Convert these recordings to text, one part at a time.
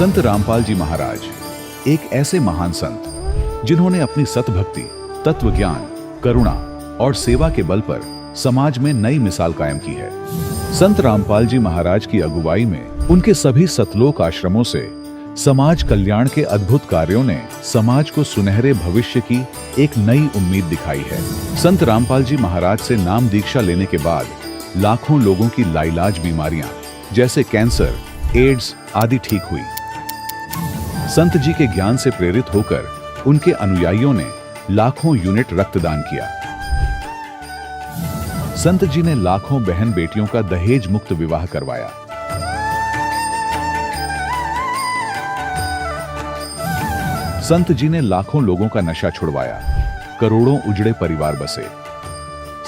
संत रामपाल जी महाराज एक ऐसे महान संत जिन्होंने अपनी सतभक्ति, तत्व ज्ञान, करुणा और सेवा के बल पर समाज में नई मिसाल कायम की है। संत रामपाल जी महाराज की अगुवाई में उनके सभी सतलोक आश्रमों से समाज कल्याण के अद्भुत कार्यों ने समाज को सुनहरे भविष्य की एक नई उम्मीद दिखाई है। संत रामपाल जी महाराज से नाम दीक्षा लेने के बाद लाखों लोगों की लाइलाज बीमारियां जैसे कैंसर, एड्स आदि ठीक हुई। संत जी के ज्ञान से प्रेरित होकर उनके अनुयायियों ने लाखों यूनिट रक्तदान किया। संत जी ने लाखों बहन बेटियों का दहेज मुक्त विवाह करवाया। संत जी ने लाखों लोगों का नशा छुड़वाया, करोड़ों उजड़े परिवार बसे।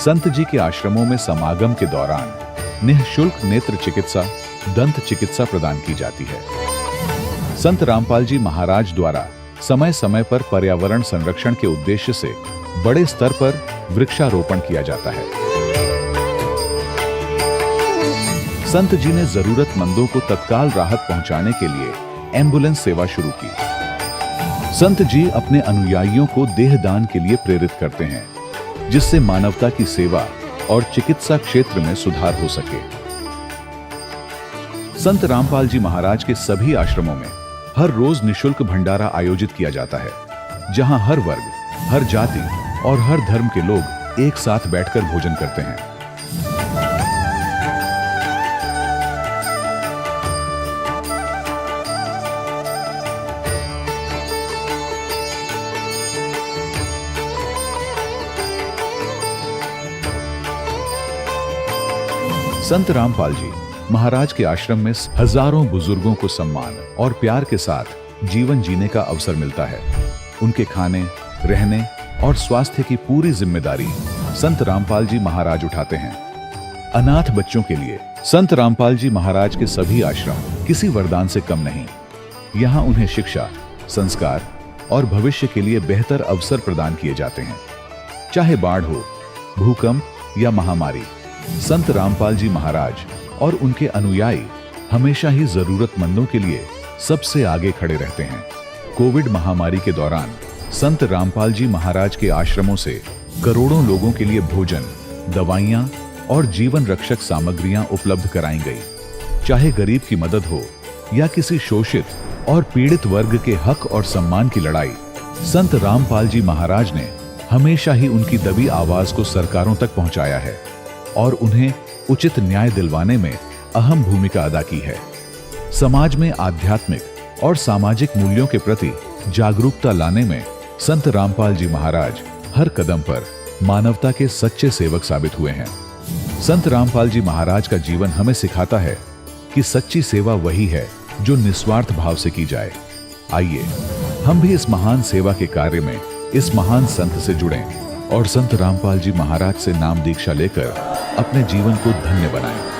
संत जी के आश्रमों में समागम के दौरान निःशुल्क नेत्र चिकित्सा, दंत चिकित्सा प्रदान की जाती है। संत रामपाल जी महाराज द्वारा समय समय पर पर्यावरण संरक्षण के उद्देश्य से बड़े स्तर पर वृक्षारोपण किया जाता है। संत जी ने जरूरतमंदों को तत्काल राहत पहुंचाने के लिए एम्बुलेंस सेवा शुरू की। संत जी अपने अनुयायियों को देहदान के लिए प्रेरित करते हैं, जिससे मानवता की सेवा और चिकित्सा क्षेत्र में सुधार हो सके। संत रामपाल जी महाराज के सभी आश्रमों में हर रोज निःशुल्क भंडारा आयोजित किया जाता है, जहां हर वर्ग, हर जाति और हर धर्म के लोग एक साथ बैठकर भोजन करते हैं। संत रामपाल जी महाराज के आश्रम में हजारों बुजुर्गों को सम्मान और प्यार के साथ जीवन जीने का अवसर मिलता है। उनके खाने, रहने और स्वास्थ्य की पूरी जिम्मेदारी संत रामपाल जी महाराज उठाते हैं। अनाथ बच्चों के लिए संत रामपाल जी महाराज के सभी आश्रम किसी वरदान से कम नहीं। यहाँ उन्हें शिक्षा, संस्कार और भविष्य के लिए बेहतर अवसर प्रदान किए जाते हैं। चाहे बाढ़ हो, भूकंप या महामारी, संत रामपाल जी महाराज और उनके अनुयायी हमेशा ही जरूरतमंदों के लिए सबसे आगे खड़े रहते हैं। कोविड महामारी के दौरान संत रामपाल जी महाराज के आश्रमों से करोड़ों लोगों के लिए भोजन, दवाइयां और जीवन रक्षक सामग्रियां उपलब्ध कराई गई। चाहे गरीब की मदद हो या किसी शोषित और पीड़ित वर्ग के हक और सम्मान की लड़ाई, संत रामपाल जी महाराज ने हमेशा ही उनकी दबी आवाज को सरकारों तक पहुंचाया है और उन्हें उचित न्याय दिलवाने में अहम भूमिका अदा की है। समाज में आध्यात्मिक और सामाजिक मूल्यों के प्रति जागरूकता लाने में संत रामपाल जी महाराज हर कदम पर मानवता के सच्चे सेवक साबित हुए हैं। संत रामपाल जी महाराज का जीवन हमें सिखाता है कि सच्ची सेवा वही है जो निस्वार्थ भाव से की जाए। आइए हम भी इस महान सेवा के कार्य में इस महान संत से जुड़ें और संत रामपाल जी महाराज से नाम दीक्षा लेकर अपने जीवन को धन्य बनाएं।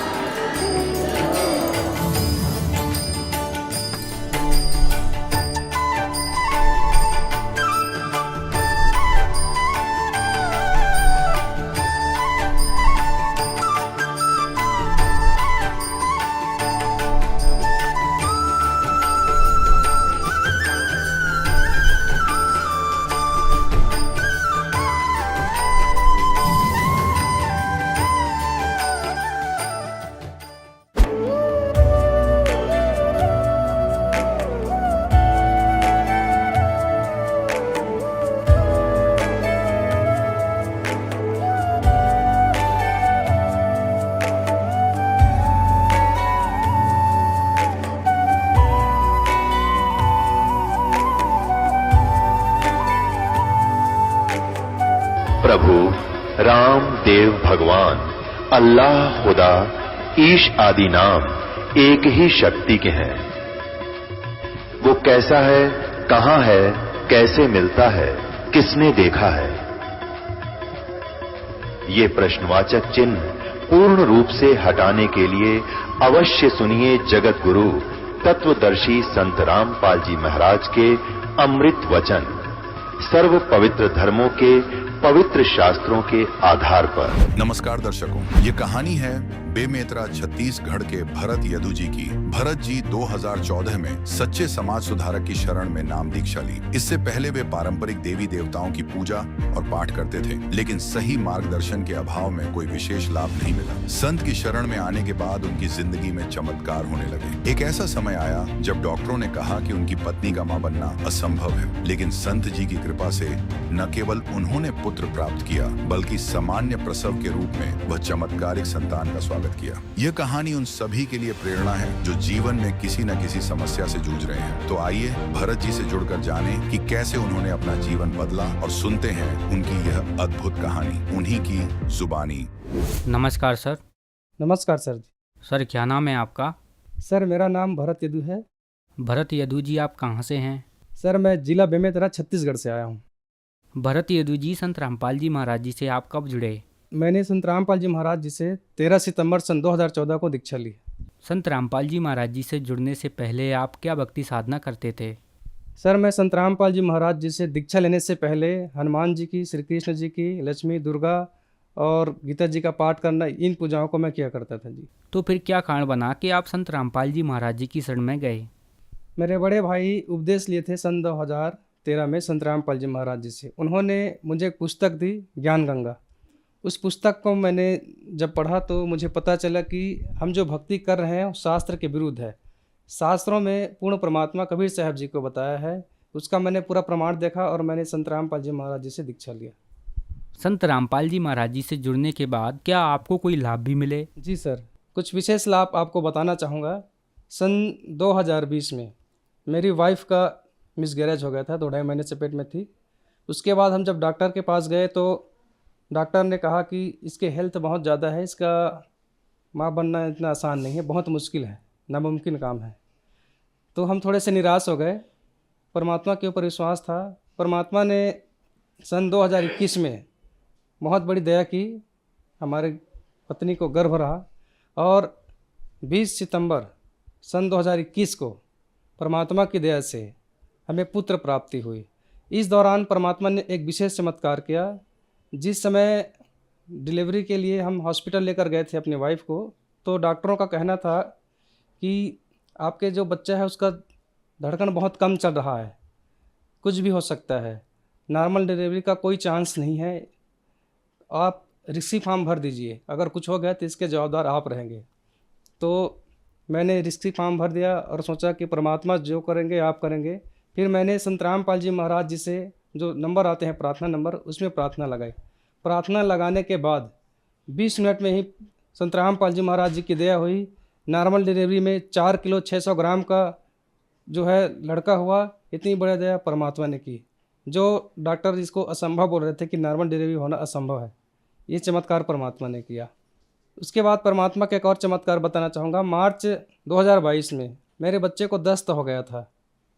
प्रभु राम देव भगवान अल्लाह खुदा ईश आदि नाम एक ही शक्ति के हैं। वो कैसा है, कहां है, कैसे मिलता है, किसने देखा है? ये प्रश्नवाचक चिन्ह पूर्ण रूप से हटाने के लिए अवश्य सुनिए जगत गुरु तत्वदर्शी संत रामपाल जी महाराज के अमृत वचन, सर्व पवित्र धर्मों के पवित्र शास्त्रों के आधार पर। नमस्कार दर्शकों, ये कहानी है बेमेतरा छत्तीसगढ़ के भरत यदु जी की। भरत जी 2014 में सच्चे समाज सुधारक की शरण में नाम दीक्षा ली। इससे पहले वे पारंपरिक देवी देवताओं की पूजा और पाठ करते थे, लेकिन सही मार्गदर्शन के अभाव में कोई विशेष लाभ नहीं मिला। संत की शरण में आने के बाद उनकी जिंदगी में चमत्कार होने लगे। एक ऐसा समय आया जब डॉक्टरों ने कहा कि उनकी पत्नी का मां बनना असंभव है, लेकिन संत जी की कृपा से न केवल उन्होंने पुत्र प्राप्त किया, बल्कि सामान्य प्रसव के रूप में वह चमत्कारिक संतान का स्वागत किया। यह कहानी उन सभी के लिए प्रेरणा है जो जीवन में किसी न किसी समस्या से जूझ रहे हैं। तो आइए भरत जी से जुड़कर जाने कि कैसे उन्होंने अपना जीवन बदला, और सुनते हैं उनकी यह अद्भुत कहानी उन्हीं की जुबानी। नमस्कार सर। नमस्कार सर जी। सर क्या नाम है आपका? सर मेरा नाम भरत यदु है। भरत यदु जी आप कहाँ से हैं? सर मैं जिला बेमेतरा छत्तीसगढ़ से आया हूँ। भरत यदु जी संत रामपाल जी महाराज जी से आप कब जुड़े? मैंने संत रामपाल जी महाराज जी से 13 सितंबर सन 2014 को दीक्षा ली। संत रामपाल जी महाराज जी से जुड़ने से पहले आप क्या भक्ति साधना करते थे? सर मैं संत रामपाल जी महाराज जी से दीक्षा लेने से पहले हनुमान जी की, श्री कृष्ण जी की, लक्ष्मी, दुर्गा और गीता जी का पाठ करना, इन पूजाओं को मैं किया करता था जी। तो फिर क्या कारण बना कि आप संत रामपाल जी महाराज जी की शरण में गए? मेरे बड़े भाई उपदेश लिए थे सन 2013 में संत रामपाल जी महाराज जी से। उन्होंने मुझे एक पुस्तक दी, ज्ञान गंगा। उस पुस्तक को मैंने जब पढ़ा तो मुझे पता चला कि हम जो भक्ति कर रहे हैं वो शास्त्र के विरुद्ध है। शास्त्रों में पूर्ण परमात्मा कबीर साहब जी को बताया है, उसका मैंने पूरा प्रमाण देखा और मैंने संत रामपाल जी महाराज जी से दीक्षा लिया। संत रामपाल जी महाराज जी से जुड़ने के बाद क्या आपको कोई लाभ भी मिले? जी सर, कुछ विशेष लाभ आपको बताना चाहूँगा। सन 2020 में मेरी वाइफ का मिसगैरेज हो गया था, 2-2.5 महीने से पेट में थी। उसके बाद हम जब डॉक्टर के पास गए तो डॉक्टर ने कहा कि इसके हेल्थ बहुत ज़्यादा है, इसका माँ बनना इतना आसान नहीं है, बहुत मुश्किल है, नामुमकिन काम है। तो हम थोड़े से निराश हो गए। परमात्मा के ऊपर विश्वास था। परमात्मा ने सन 2021 में बहुत बड़ी दया की, हमारे पत्नी को गर्भ रहा और 20 सितंबर सन 2021 को परमात्मा की दया से हमें पुत्र प्राप्ति हुई। इस दौरान परमात्मा ने एक विशेष चमत्कार किया। जिस समय डिलीवरी के लिए हम हॉस्पिटल लेकर गए थे अपनी वाइफ को, तो डॉक्टरों का कहना था कि आपके जो बच्चा है उसका धड़कन बहुत कम चल रहा है, कुछ भी हो सकता है, नॉर्मल डिलीवरी का कोई चांस नहीं है, आप रिस्की फॉर्म भर दीजिए, अगर कुछ हो गया तो इसके जवाबदार आप रहेंगे। तो मैंने रिस्की फॉर्म भर दिया और सोचा कि परमात्मा जो करेंगे आप करेंगे। फिर मैंने संत रामपाल जी महाराज जी से जो नंबर आते हैं प्रार्थना नंबर, उसमें प्रार्थना लगाई। प्रार्थना लगाने के बाद 20 मिनट में ही संत रामपाल जी महाराज जी की दया हुई। नॉर्मल डिलीवरी में 4 किलो 600 ग्राम का जो है लड़का हुआ। इतनी बड़ी दया परमात्मा ने की। जो डॉक्टर जिसको असंभव बोल रहे थे कि नॉर्मल डिलीवरी होना असंभव है, ये चमत्कार परमात्मा ने किया। उसके बाद परमात्मा का एक और चमत्कार बताना चाहूँगा। मार्च 2022 में मेरे बच्चे को दस्त हो गया था।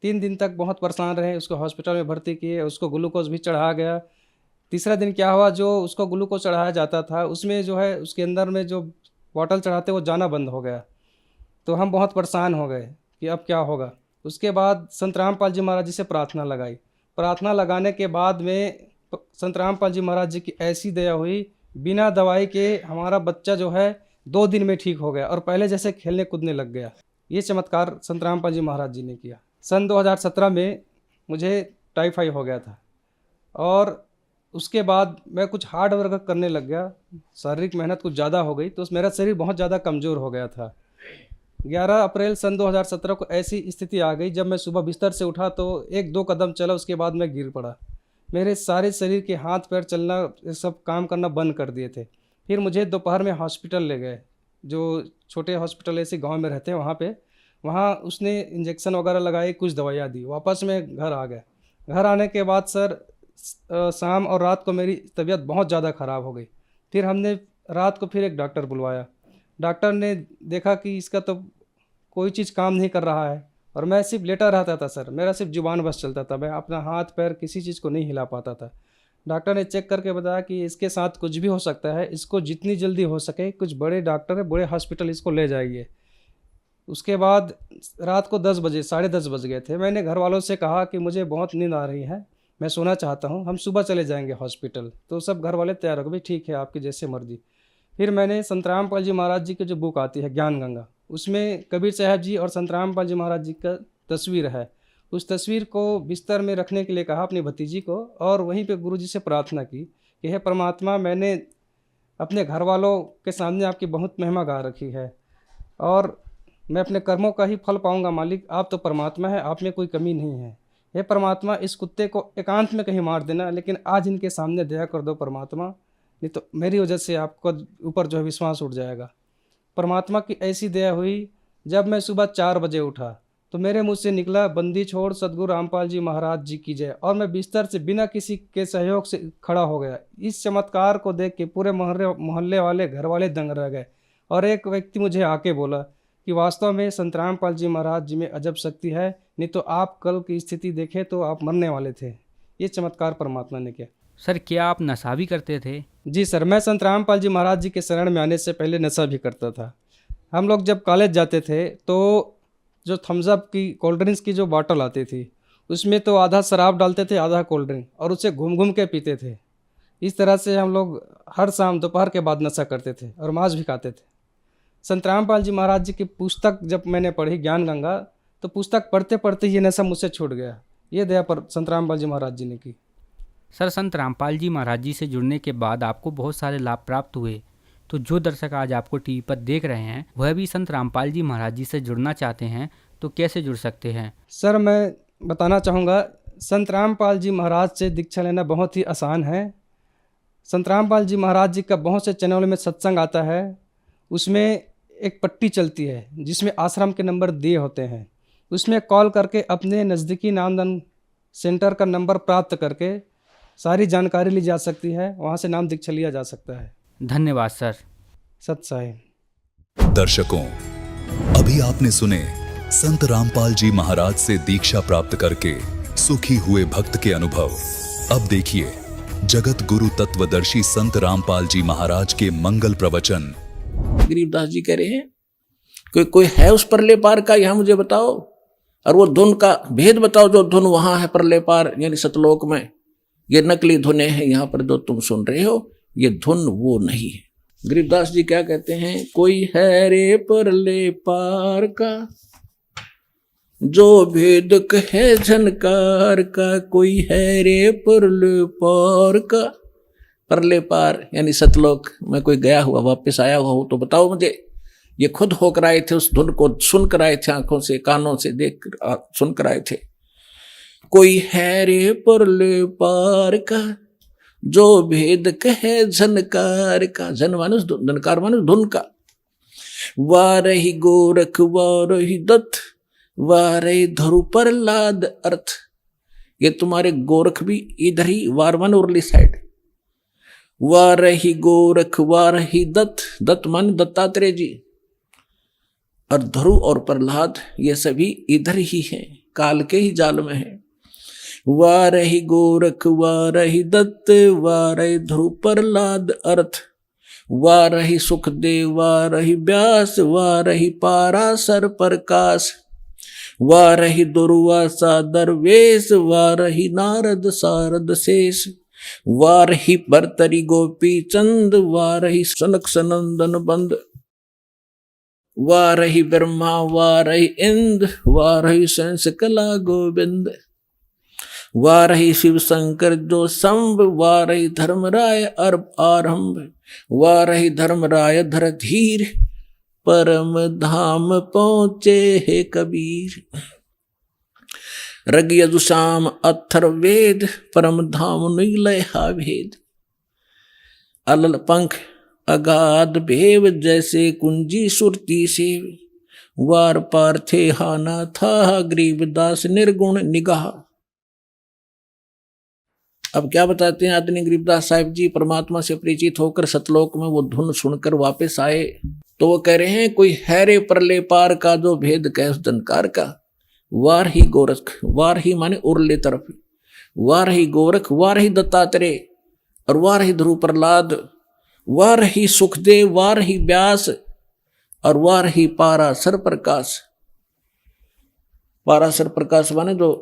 3 दिन तक बहुत परेशान रहे, उसको हॉस्पिटल में भर्ती किए, उसको ग्लूकोज भी चढ़ाया गया। तीसरा दिन क्या हुआ, जो उसको ग्लूकोज चढ़ाया जाता था उसमें जो है उसके अंदर में जो बॉटल चढ़ाते वो जाना बंद हो गया। तो हम बहुत परेशान हो गए कि अब क्या होगा। उसके बाद संत रामपाल जी महाराज जी से प्रार्थना लगाई। प्रार्थना लगाने के बाद में संत रामपाल जी महाराज जी की ऐसी दया हुई, बिना दवाई के हमारा बच्चा जो है 2 दिन में ठीक हो गया और पहले जैसे खेलने कूदने लग गया। ये चमत्कार संत रामपाल जी महाराज जी ने किया। सन 2017 में मुझे टाइफाइड हो गया था और उसके बाद मैं कुछ हार्ड वर्क करने लग गया, शारीरिक मेहनत कुछ ज़्यादा हो गई, तो मेरा शरीर बहुत ज़्यादा कमज़ोर हो गया था। 11 अप्रैल सन 2017 को ऐसी स्थिति आ गई, जब मैं सुबह बिस्तर से उठा तो 1-2 कदम चला, उसके बाद मैं गिर पड़ा। मेरे सारे शरीर के हाथ पैर चलना, सब काम करना बंद कर दिए थे। फिर मुझे दोपहर में हॉस्पिटल ले गए, जो छोटे हॉस्पिटल ऐसे गांव में रहते हैं वहाँ पे। वहाँ उसने इंजेक्शन वगैरह लगाए, कुछ दवाइयाँ दी, वापस मैं घर आ गया। घर आने के बाद सर शाम और रात को मेरी तबीयत बहुत ज़्यादा ख़राब हो गई। फिर हमने रात को फिर एक डॉक्टर बुलवाया। डॉक्टर ने देखा कि इसका तो कोई चीज़ काम नहीं कर रहा है और मैं सिर्फ लेटा रहता था सर, मेरा सिर्फ जुबान बस चलता था, मैं अपना हाथ पैर किसी चीज़ को नहीं हिला पाता था। डॉक्टर ने चेक करके बताया कि इसके साथ कुछ भी हो सकता है, इसको जितनी जल्दी हो सके कुछ बड़े डॉक्टर है, बड़े हॉस्पिटल इसको ले जाइए। उसके बाद रात को 10 बजे, 10:30 बज गए थे। मैंने घर वालों से कहा कि मुझे बहुत नींद आ रही है, मैं सोना चाहता हूँ, हम सुबह चले जाएंगे हॉस्पिटल। तो सब घर वाले तैयार हो गए, ठीक है आपकी जैसे मर्जी। फिर मैंने संत रामपाल जी महाराज जी की जो बुक आती है ज्ञान गंगा, उसमें कबीर साहब जी और संत रामपाल जी महाराज जी का तस्वीर है। उस तस्वीर को बिस्तर में रखने के लिए कहा अपनी भतीजी को, और वहीं पे गुरु जी से प्रार्थना की कि हे परमात्मा, मैंने अपने घर वालों के सामने आपकी बहुत महिमा गा रखी है और मैं अपने कर्मों का ही फल पाऊंगा मालिक, आप तो परमात्मा है, आप में कोई कमी नहीं है। हे परमात्मा, इस कुत्ते को एकांत में कहीं मार देना, लेकिन आज इनके सामने दया कर दो परमात्मा, नहीं तो मेरी वजह से आपको ऊपर जो है विश्वास उठ जाएगा। परमात्मा की ऐसी दया हुई, जब मैं सुबह 4 बजे उठा तो मेरे मुँह से निकला बंदी छोड़ सदगुरु रामपाल जी महाराज जी की जय, और मैं बिस्तर से बिना किसी के सहयोग से खड़ा हो गया। इस चमत्कार को देख के पूरे मोहल्ले वाले, घर वाले दंग रह गए, और एक व्यक्ति मुझे आके बोला कि वास्तव में संत रामपाल जी महाराज जी में अजब शक्ति है, नहीं तो आप कल की स्थिति देखें तो आप मरने वाले थे। ये चमत्कार परमात्मा ने किया। सर, क्या आप नशा भी करते थे? जी सर, मैं संत रामपाल जी महाराज जी के शरण में आने से पहले नशा भी करता था। हम लोग जब कॉलेज जाते थे तो जो थम्स अप की कोल्ड ड्रिंक्स की जो बॉटल आती थी, उसमें तो आधा शराब डालते थे, आधा कोल्ड ड्रिंक, और उसे घूम घूम के पीते थे। इस तरह से हम लोग हर शाम दोपहर के बाद नशा करते थे और मांस भी खाते थे। संत रामपाल जी महाराज जी की पुस्तक जब मैंने पढ़ी ज्ञान गंगा, तो पुस्तक पढ़ते पढ़ते ये नशा मुझसे छूट गया। ये दया पर संत रामपाल जी महाराज जी ने की। सर, संत रामपाल जी महाराज जी से जुड़ने के बाद आपको बहुत सारे लाभ प्राप्त हुए, तो जो दर्शक आज आपको टीवी पर देख रहे हैं वह भी संत रामपाल जी महाराज जी से जुड़ना चाहते हैं, तो कैसे जुड़ सकते हैं? सर, मैं बताना चाहूँगा, संत रामपाल जी महाराज से दीक्षा लेना बहुत ही आसान है। संत रामपाल जी महाराज जी का बहुत से चैनलों में सत्संग आता है, उसमें एक पट्टी चलती है जिसमें आश्रम के नंबर दिए होते हैं। उसमें कॉल करके अपने नज़दीकी नामदान सेंटर का नंबर प्राप्त करके सारी जानकारी ली जा सकती है, वहाँ से नाम दीक्षा लिया जा सकता है। धन्यवाद सर। सत साहिब। दर्शकों, अभी आपने सुने संत रामपाल जी महाराज से दीक्षा प्राप्त करके सुखी हुए भक्त के अनुभव। अब देखिए जगत गुरु तत्वदर्शी संत रामपाल जी महाराज के मंगल प्रवचन। गरीबदास जी कह रहे हैं कोई है उस परले पार का, यहां मुझे बताओ, और वो धुन का भेद बताओ जो धुन वहां है परले पार यानी सतलोक में। ये नकली धुनें हैं, यहां पर जो तुम सुन रहे हो ये धुन वो नहीं है। गरीबदास जी क्या कहते हैं, कोई है रे परले पार का जो भेद कहे झनकार का, कोई है रे परले पार का। परले पार यानी सतलोक में कोई गया हुआ वापस आया हुआ हो तो बताओ मुझे। ये खुद होकर आए थे, उस धुन को सुनकर आए थे, आंखों से कानों से देख सुनकर आए थे। कोई है रे परले पार का जो भेद कहे झनकार का। झन मानुष झनकार मानुष धुन का। वारही गोरख वारही दत्त वारही धरु प्रहलाद अर्थ। ये तुम्हारे गोरख भी इधर ही वारवन उर्ली साइड। वारही गोरख वारही दत्त, दत्त मान दत्तात्रेय जी, और ध्रुव और प्रहलाद ये सभी इधर ही हैं, काल के ही जाल में हैं। वारही गोरख वारही दत्त वारही ध्रुव प्रहलाद अर्थ। वारही सुखदेव वारही व्यास वारही पाराशर प्रकाश। वारही दुर्वासा दरवेश वारही नारद सारद शेष। वारही भरतरी गोपी चंद वारही सनक सनंदन बंद। वारही ब्रह्मा वारही इंद्र वारही संस कला गोविंद। वारही शिव शंकर जो संभ वारही धर्मराय अर्भ आरंभ। वारही धर्मराय धर धीर परम धाम पहुँचे हे कबीर। रग यजुषाम अथर वेद परम धाम नीलय हा भेद। अलल पंख अगाध भेव जैसे कुंजी सुरती से। वार पार थे हाना था गरीबदास निर्गुण निगाह। अब क्या बताते हैं आदरणीय गरीबदास साहिब जी, परमात्मा से परिचित होकर सतलोक में वो धुन सुनकर वापस आए तो वो कह रहे हैं कोई हैरे परले पार का जो भेद कह उस जनकार का। वार ही गोरख, वार ही माने उरले तरफ, वार ही गोरख वार ही दत्तात्रेय और वार ही ध्रुव प्रहलाद, वार ही सुखदेव वार ही व्यास और वार ही पाराशर प्रकाश। पाराशर प्रकाश माने जो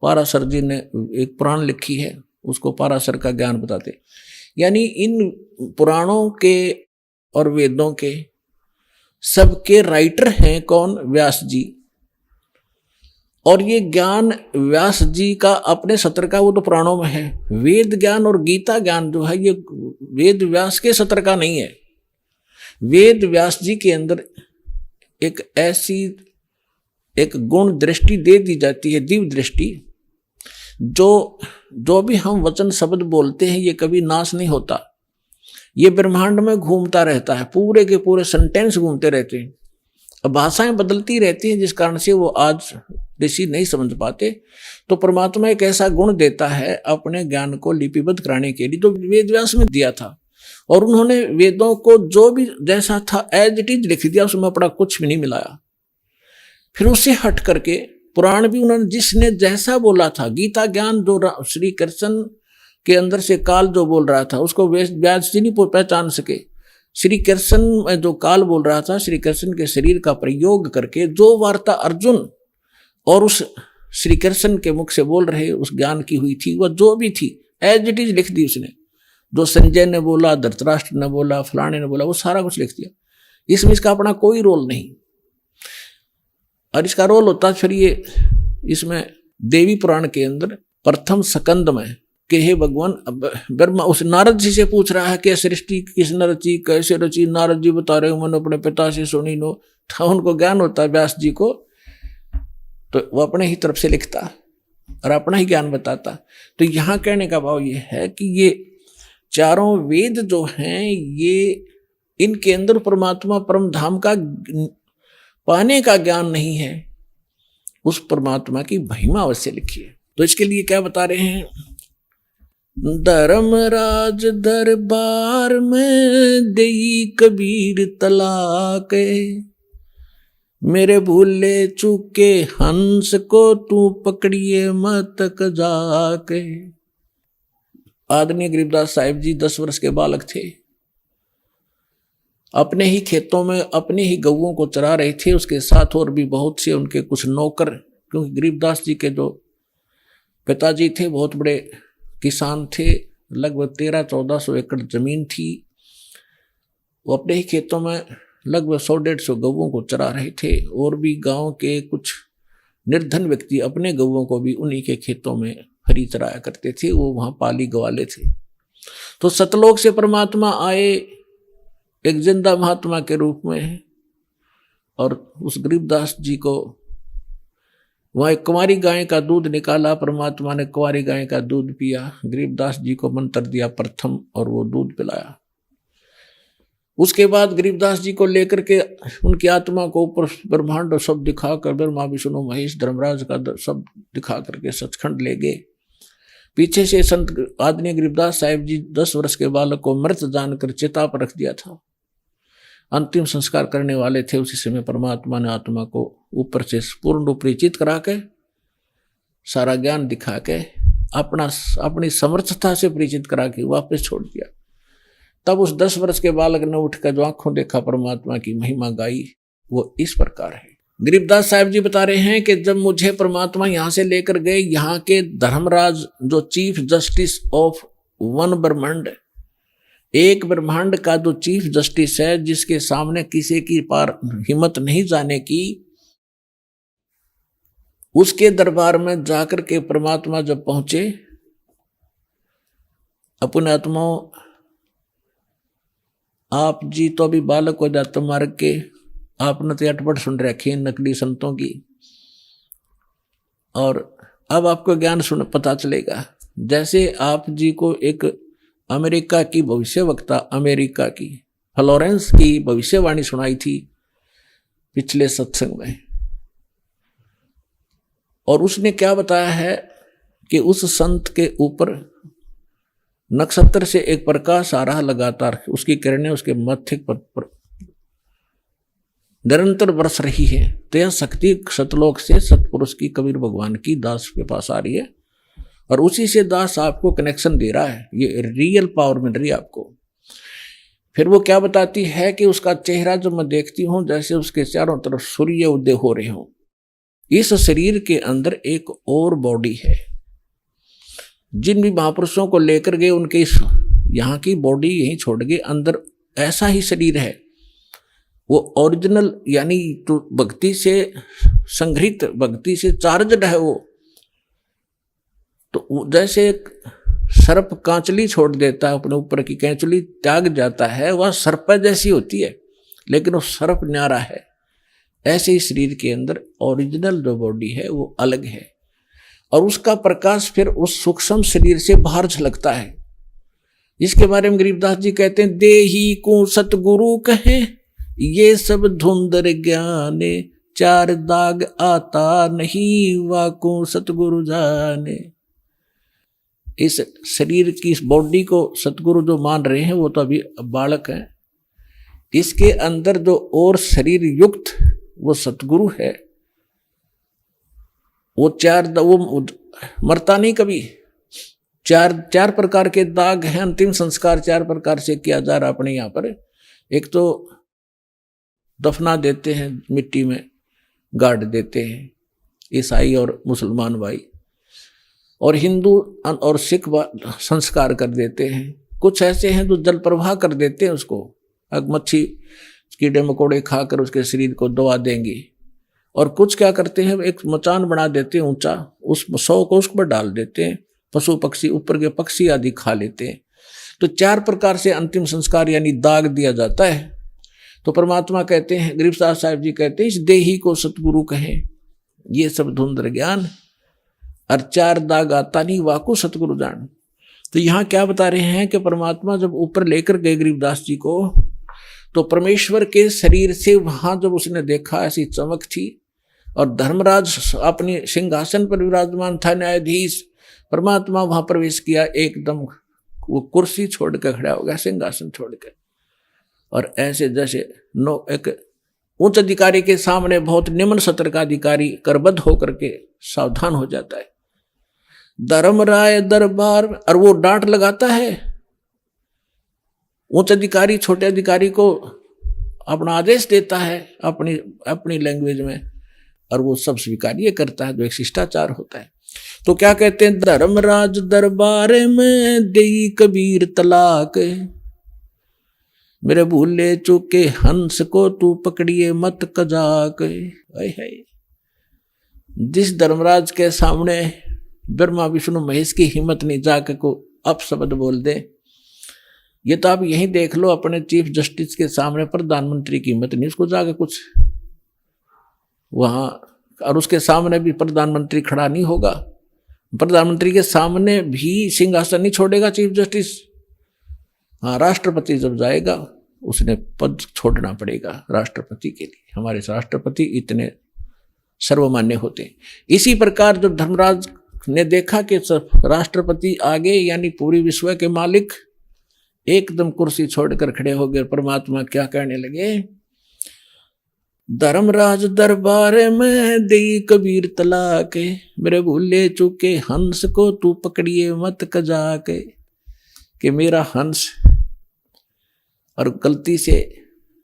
पाराशर जी ने एक पुराण लिखी है उसको पाराशर का ज्ञान बताते। यानी इन पुराणों के और वेदों के सबके राइटर हैं कौन? व्यास जी। और ये ज्ञान व्यास जी का अपने सत्र का वो तो पुराणों में है। वेद ज्ञान और गीता ज्ञान जो है ये वेद व्यास के सत्र का नहीं है। वेद व्यास जी के अंदर एक ऐसी एक गुण दृष्टि दे दी जाती है, दिव्य दृष्टि, जो भी हम वचन शब्द बोलते हैं ये कभी नाश नहीं होता, ये ब्रह्मांड में घूमता रहता है, पूरे के पूरे सेंटेंस घूमते रहते हैं। अब भाषाएं बदलती रहती हैं जिस कारण से वो आज ऋषि नहीं समझ पाते। तो परमात्मा एक ऐसा गुण देता है अपने ज्ञान को लिपिबद्ध कराने के लिए, तो वेद व्यास में दिया था। और उन्होंने वेदों को जो भी जैसा था एज इट इज लिख दिया, उसमें अपना कुछ भी नहीं मिलाया। फिर उससे हट करके पुराण भी उन्होंने जिसने जैसा बोला था, गीता ज्ञान जो श्री कृष्ण के अंदर से काल जो बोल रहा था उसको व्यास जी नहीं पहचान सके। श्री कृष्ण में जो काल बोल रहा था, श्री कृष्ण के शरीर का प्रयोग करके जो वार्ता अर्जुन और उस श्री कृष्ण के मुख से बोल रहे उस ज्ञान की हुई थी, वह जो भी थी एज इट इज लिख दी उसने। जो संजय ने बोला, धृतराष्ट्र ने बोला, फलाने ने बोला, वो सारा कुछ लिख दिया। इसमें इसका अपना कोई रोल नहीं। और इसका रोल होता फिर ये इसमें देवी पुराण के अंदर प्रथम स्कंद में कि हे भगवान, ब्रह्मा उस नारद जी से पूछ रहा है कि सृष्टि किसने रची, कैसे रची। नारद जी बता रहे हो मैंने अपने पिता से सुनी नो। था उनको ज्ञान होता है व्यास जी को, तो वो अपने ही तरफ से लिखता और अपना ही ज्ञान बताता। तो यहाँ कहने का भाव ये है कि ये चारों वेद जो हैं ये इनके अंदर परमात्मा परम धाम का पाने का ज्ञान नहीं है, उस परमात्मा की महिमा अवश्य लिखी है। तो इसके लिए क्या बता रहे हैं? धर्मराज दरबार में देई कबीर तलाक, मेरे भूले चूके हंस को तू पकड़िए मत जाके। आदरणीय गरीबदास साहिब जी 10 वर्ष के बालक थे, अपने ही खेतों में अपने ही गऊओं को चरा रहे थे। उसके साथ और भी बहुत से उनके कुछ नौकर, क्योंकि गरीबदास जी के जो पिताजी थे बहुत बड़े किसान थे, लगभग 1300-1400 एकड़ जमीन थी। वो अपने ही खेतों में लगभग 100-150 गऊओं को चरा रहे थे। और भी गांव के कुछ निर्धन व्यक्ति अपने गऊओं को भी उन्हीं के खेतों में हरी चराया करते थे, वो वहां पाली गवाले थे। तो सतलोक से परमात्मा आए एक जिंदा महात्मा के रूप में, और उस गरीबदास जी को वहाँ एक कुंवारी गाय का दूध निकाला। परमात्मा ने कुंवारी गाय का दूध पिया, गरीबदास जी को मंत्र दिया प्रथम और वो दूध पिलाया। उसके बाद गरीबदास जी को लेकर के उनकी आत्मा को ऊपर ब्रह्मांड सब दिखाकर, ब्रह्मा विष्णु महेश धर्मराज का सब दिखा करके सचखंड ले गए। पीछे से संत आदरणीय गरीबदास साहिब जी 10 वर्ष के बालक को मृत जानकर चिता पर रख दिया था। अंतिम संस्कार करने वाले थे, उसी समय परमात्मा ने आत्मा को ऊपर से पूर्ण रूप परिचित करा के, सारा ज्ञान दिखा के, अपनी समर्थता से परिचित करा के वापस छोड़ दिया। तब उस 10 वर्ष के बालक ने उठकर जो आंखों देखा परमात्मा की महिमा गाई, वो इस प्रकार है। गरीबदास साहिब जी बता रहे हैं कि जब मुझे परमात्मा यहाँ से लेकर गए, यहाँ के धर्मराज जो चीफ जस्टिस ऑफ वन ब्रह्मांड, एक ब्रह्मांड का जो चीफ जस्टिस है, जिसके सामने किसी की पार हिम्मत नहीं जाने की, उसके दरबार में जाकर के परमात्मा जब पहुंचे, अपने आत्माओं आप जी तो अभी बालक हो जाते मार्ग के, आपने तो अटपट सुन रखी है नकली संतों की, और अब आपको ज्ञान सुन पता चलेगा। जैसे आप जी को एक अमेरिका की भविष्यवक्ता, अमेरिका की फ्लोरेंस की भविष्यवाणी सुनाई थी पिछले सत्संग में, और उसने क्या बताया है कि उस संत के ऊपर नक्षत्र से एक प्रकाश आ रहा लगातार, उसकी किरणें उसके मत्थे पर निरंतर बरस रही है। तो यह शक्ति सतलोक से सतपुरुष की, कबीर भगवान की दास के पास आ रही है, और उसी से दास आपको कनेक्शन दे रहा है। ये रियल पावर मिल रही है आपको। फिर वो क्या बताती है कि उसका चेहरा जब मैं देखती हूं जैसे उसके चारों तरफ सूर्य उदय हो रहे हों। इस शरीर के अंदर एक और बॉडी है। जिन भी महापुरुषों को लेकर गए उनके इस यहाँ की बॉडी यहीं छोड़ गए, अंदर ऐसा ही शरीर है, वो ओरिजिनल यानी तो भक्ति से संग्रहित, भक्ति से चार्जड है वो। तो जैसे एक सर्प कांचली छोड़ देता है, अपने ऊपर की कैंचली त्याग जाता है, वह सर्प जैसी होती है, लेकिन वो सर्प न्यारा है। ऐसे ही शरीर के अंदर ओरिजिनल जो बॉडी है वो अलग है, और उसका प्रकाश फिर उस सूक्ष्म शरीर से बाहर झलकता है। जिसके बारे में गरीबदास जी कहते हैं, देही को सतगुरु कहे ये सब धुंधर ज्ञाने, चार दाग आता नहीं वाको सतगुरु जाने। इस शरीर की, इस बॉडी को सतगुरु जो मान रहे हैं वो तो अभी बालक है। इसके अंदर जो और शरीर युक्त वो सतगुरु है, वो मरता नहीं कभी। चार प्रकार के दाग हैं, अंतिम संस्कार 4 प्रकार से किया जा रहा अपने यहाँ पर। एक तो दफना देते हैं, मिट्टी में गाड़ देते हैं ईसाई और मुसलमान भाई, और हिंदू और सिख संस्कार कर देते हैं। कुछ ऐसे हैं जो जल प्रवाह कर देते हैं उसको, मच्छी कीड़े मकोड़े खाकर उसके शरीर को दबा देंगे। और कुछ क्या करते हैं, एक मचान बना देते हैं ऊंचा, उस 100 को उस पर डाल देते हैं, पशु पक्षी ऊपर के पक्षी आदि खा लेते हैं। तो 4 प्रकार से अंतिम संस्कार यानी दाग दिया जाता है। तो परमात्मा कहते हैं, गरीबदास साहिब जी कहते हैं, इस देही को सतगुरु कहें ये सब धुंधर ज्ञान, और 4 दाग आता नहीं वाको सतगुरु जान। तो यहाँ क्या बता रहे हैं कि परमात्मा जब ऊपर लेकर गए गरीबदास जी को, तो परमेश्वर के शरीर से वहां जब उसने देखा ऐसी चमक थी, और धर्मराज अपने सिंहासन पर विराजमान था, न्यायाधीश। परमात्मा वहां प्रवेश किया, एकदम वो कुर्सी छोड़कर खड़ा हो गया, सिंहासन छोड़कर, और ऐसे जैसे एक उच्च अधिकारी के सामने बहुत निम्न सत्र का अधिकारी करबद्ध होकर के सावधान हो जाता है। धर्मराय दरबार, और वो डांट लगाता है उच्च अधिकारी छोटे अधिकारी को, अपना आदेश देता है अपनी लैंग्वेज में, और वो सब स्वीकार्य करता है, जो एक शिष्टाचार होता है। तो क्या कहते हैं, धर्मराज दरबार में देई कबीर तलाक, मेरे भूले चूके हंस को तू पकड़िए मत कजाक। जिस धर्मराज के सामने ब्रह्मा विष्णु महेश की हिम्मत नहीं जाके को अपशब्द बोल दे, ये तो आप यही देख लो, अपने चीफ जस्टिस के सामने प्रधानमंत्री की हिम्मत नहीं उसको जाके कुछ वहां, और उसके सामने भी प्रधानमंत्री खड़ा नहीं होगा, प्रधानमंत्री के सामने भी सिंहासन नहीं छोड़ेगा चीफ जस्टिस। हाँ, राष्ट्रपति जब जाएगा उसने पद छोड़ना पड़ेगा राष्ट्रपति के लिए, हमारे राष्ट्रपति इतने सर्वमान्य होते हैं। इसी प्रकार जब धर्मराज ने देखा कि राष्ट्रपति आगे यानी पूरी विश्व के मालिक एकदम कुर्सी छोड़कर खड़े हो गए, परमात्मा क्या कहने लगे, धर्मराज दरबार में देई कबीर तलाक, मेरे भूले चूके हंस को तू पकड़िए मत कजाक। कि मेरा हंस, और गलती से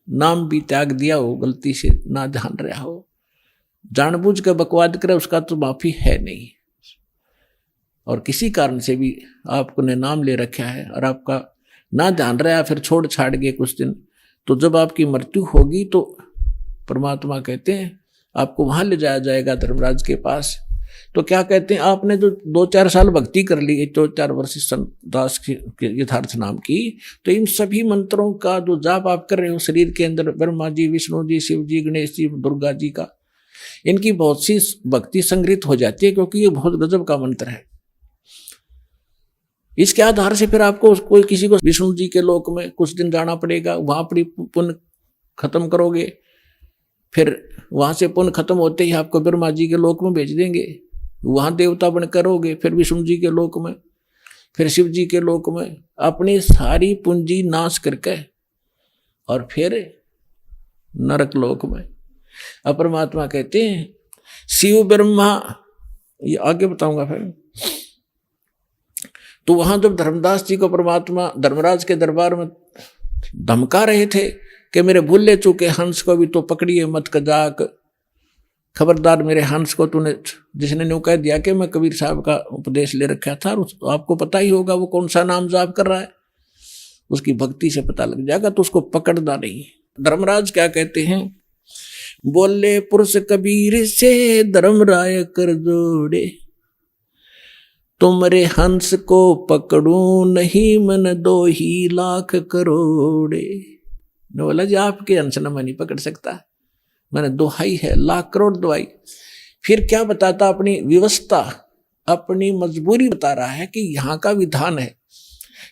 नाम भी त्याग दिया हो, गलती से ना ध्यान रहा हो, जानबूझ कर बकवाद करे, उसका तो माफी है नहीं। और किसी कारण से भी आपने नाम ले रखा है और आपका ना ध्यान रहा, फिर छोड़ छाड़ गए कुछ दिन, तो जब आपकी मृत्यु होगी तो परमात्मा कहते हैं आपको वहां ले जाया जाएगा धर्मराज के पास। तो क्या कहते हैं, आपने जो 2-4 साल भक्ति कर ली, 2-4 वर्ष संत दास के यथार्थ नाम की, तो इन सभी मंत्रों का जो जाप आप कर रहे हो शरीर के अंदर, ब्रह्मा जी, विष्णु जी, शिव जी, गणेश जी, दुर्गा जी का, इनकी बहुत सी भक्ति संग्रहित हो जाती है, क्योंकि ये बहुत गजब का मंत्र है। इसके आधार से फिर आपको कोई किसी को विष्णु जी के लोक में कुछ दिन जाना पड़ेगा, वहां अपनी पुण्य खत्म करोगे, फिर वहां से पुण्य खत्म होते ही आपको ब्रह्मा जी के लोक में भेज देंगे, वहां देवता बन करोगे, फिर विष्णु जी के लोक में, फिर शिव जी के लोक में, अपनी सारी पूंजी नाश करके, और फिर नरक लोक में। अब परमात्मा कहते हैं शिव ब्रह्मा, ये आगे बताऊंगा फिर। तो वहां जब धर्मदास जी को परमात्मा धर्मराज के दरबार में धमका रहे थे कि मेरे भूले चूके हंस को भी तो पकड़िए मत कजाक, खबरदार मेरे हंस को तूने, जिसने न्यू कह दिया कि मैं कबीर साहब का उपदेश ले रखा था, आपको पता ही होगा वो कौन सा नाम जाप कर रहा है, उसकी भक्ति से पता लग जाएगा, तो उसको पकड़ना नहीं। धर्मराज क्या कहते हैं, बोले पुरुष कबीर से धर्मराय कर जोड़े, तुमरे हंस को पकड़ू नहीं मन 2 लाख करोड़े। ने बोला जी आपके हंस न मैं नहीं पकड़ सकता, मैंने दोहाई है, लाख करोड़ दोहाई। फिर क्या बताता, अपनी व्यवस्था, अपनी मजबूरी बता रहा है कि यहाँ का विधान है,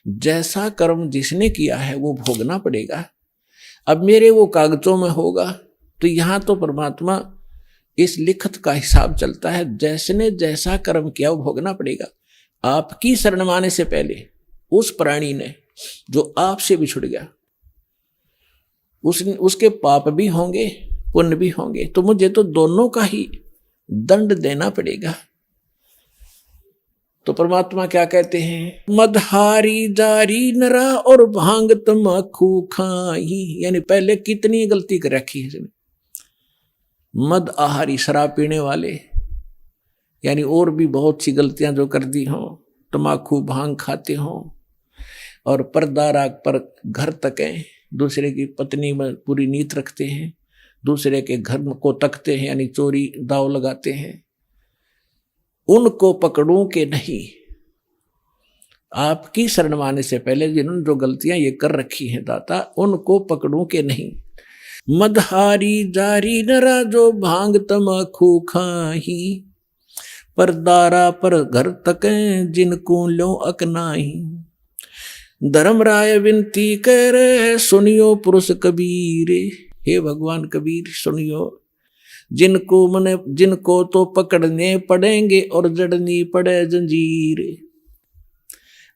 जैसा कर्म जिसने किया है वो भोगना पड़ेगा। अब मेरे वो कागजों में होगा, तो यहाँ तो परमात्मा इस लिखत का हिसाब चलता है, जैसने जैसा कर्म किया वो भोगना पड़ेगा। आपकी शरण माने से पहले उस प्राणी ने जो आपसे बिछुड़ गया, उसके पाप भी होंगे पुण्य भी होंगे, तो मुझे तो दोनों का ही दंड देना पड़ेगा। तो परमात्मा क्या कहते हैं, मदहारी जारी नरा और भांग तमाकू खाई। यानी पहले कितनी गलती कर रखी है इसने। मद आहारी शराब पीने वाले, यानी और भी बहुत सी गलतियां जो कर दी हों, तमाकू भांग खाते हों, और पर्दा पर घर तकें, दूसरे की पत्नी में पूरी नीयत रखते हैं, दूसरे के घर को तकते हैं, यानी चोरी दाव लगाते हैं, उनको पकड़ूं के नहीं। आपकी शरण माने से पहले जिन्होंने जो गलतियां ये कर रखी हैं दाता, उनको पकड़ूं के नहीं। मदहारी जारी नरा जो भांग तमाकू खाही, परदारा पर घर तकें जिनको लो अकनाही। धर्मराय विनती करे सुनियो पुरुष कबीर। हे भगवान कबीर सुनियो, जिनको तो पकड़ने पड़ेंगे और जड़नी पड़े जंजीर।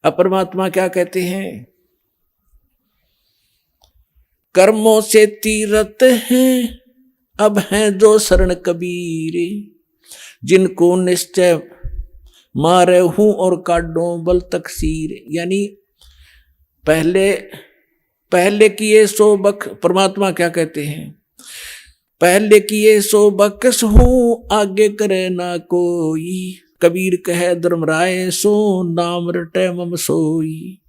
अब परमात्मा क्या कहते हैं, कर्मों से तीरथ हैं अब हैं जो शरण कबीर, जिनको निश्चय मारे हूं और काटो बल तकसीर। यानी पहले किए सो बक, परमात्मा क्या कहते हैं, पहले किए सो बकस हूं आगे करे ना कोई। कबीर कहे धर्मराय सो नाम रटे मम सोई।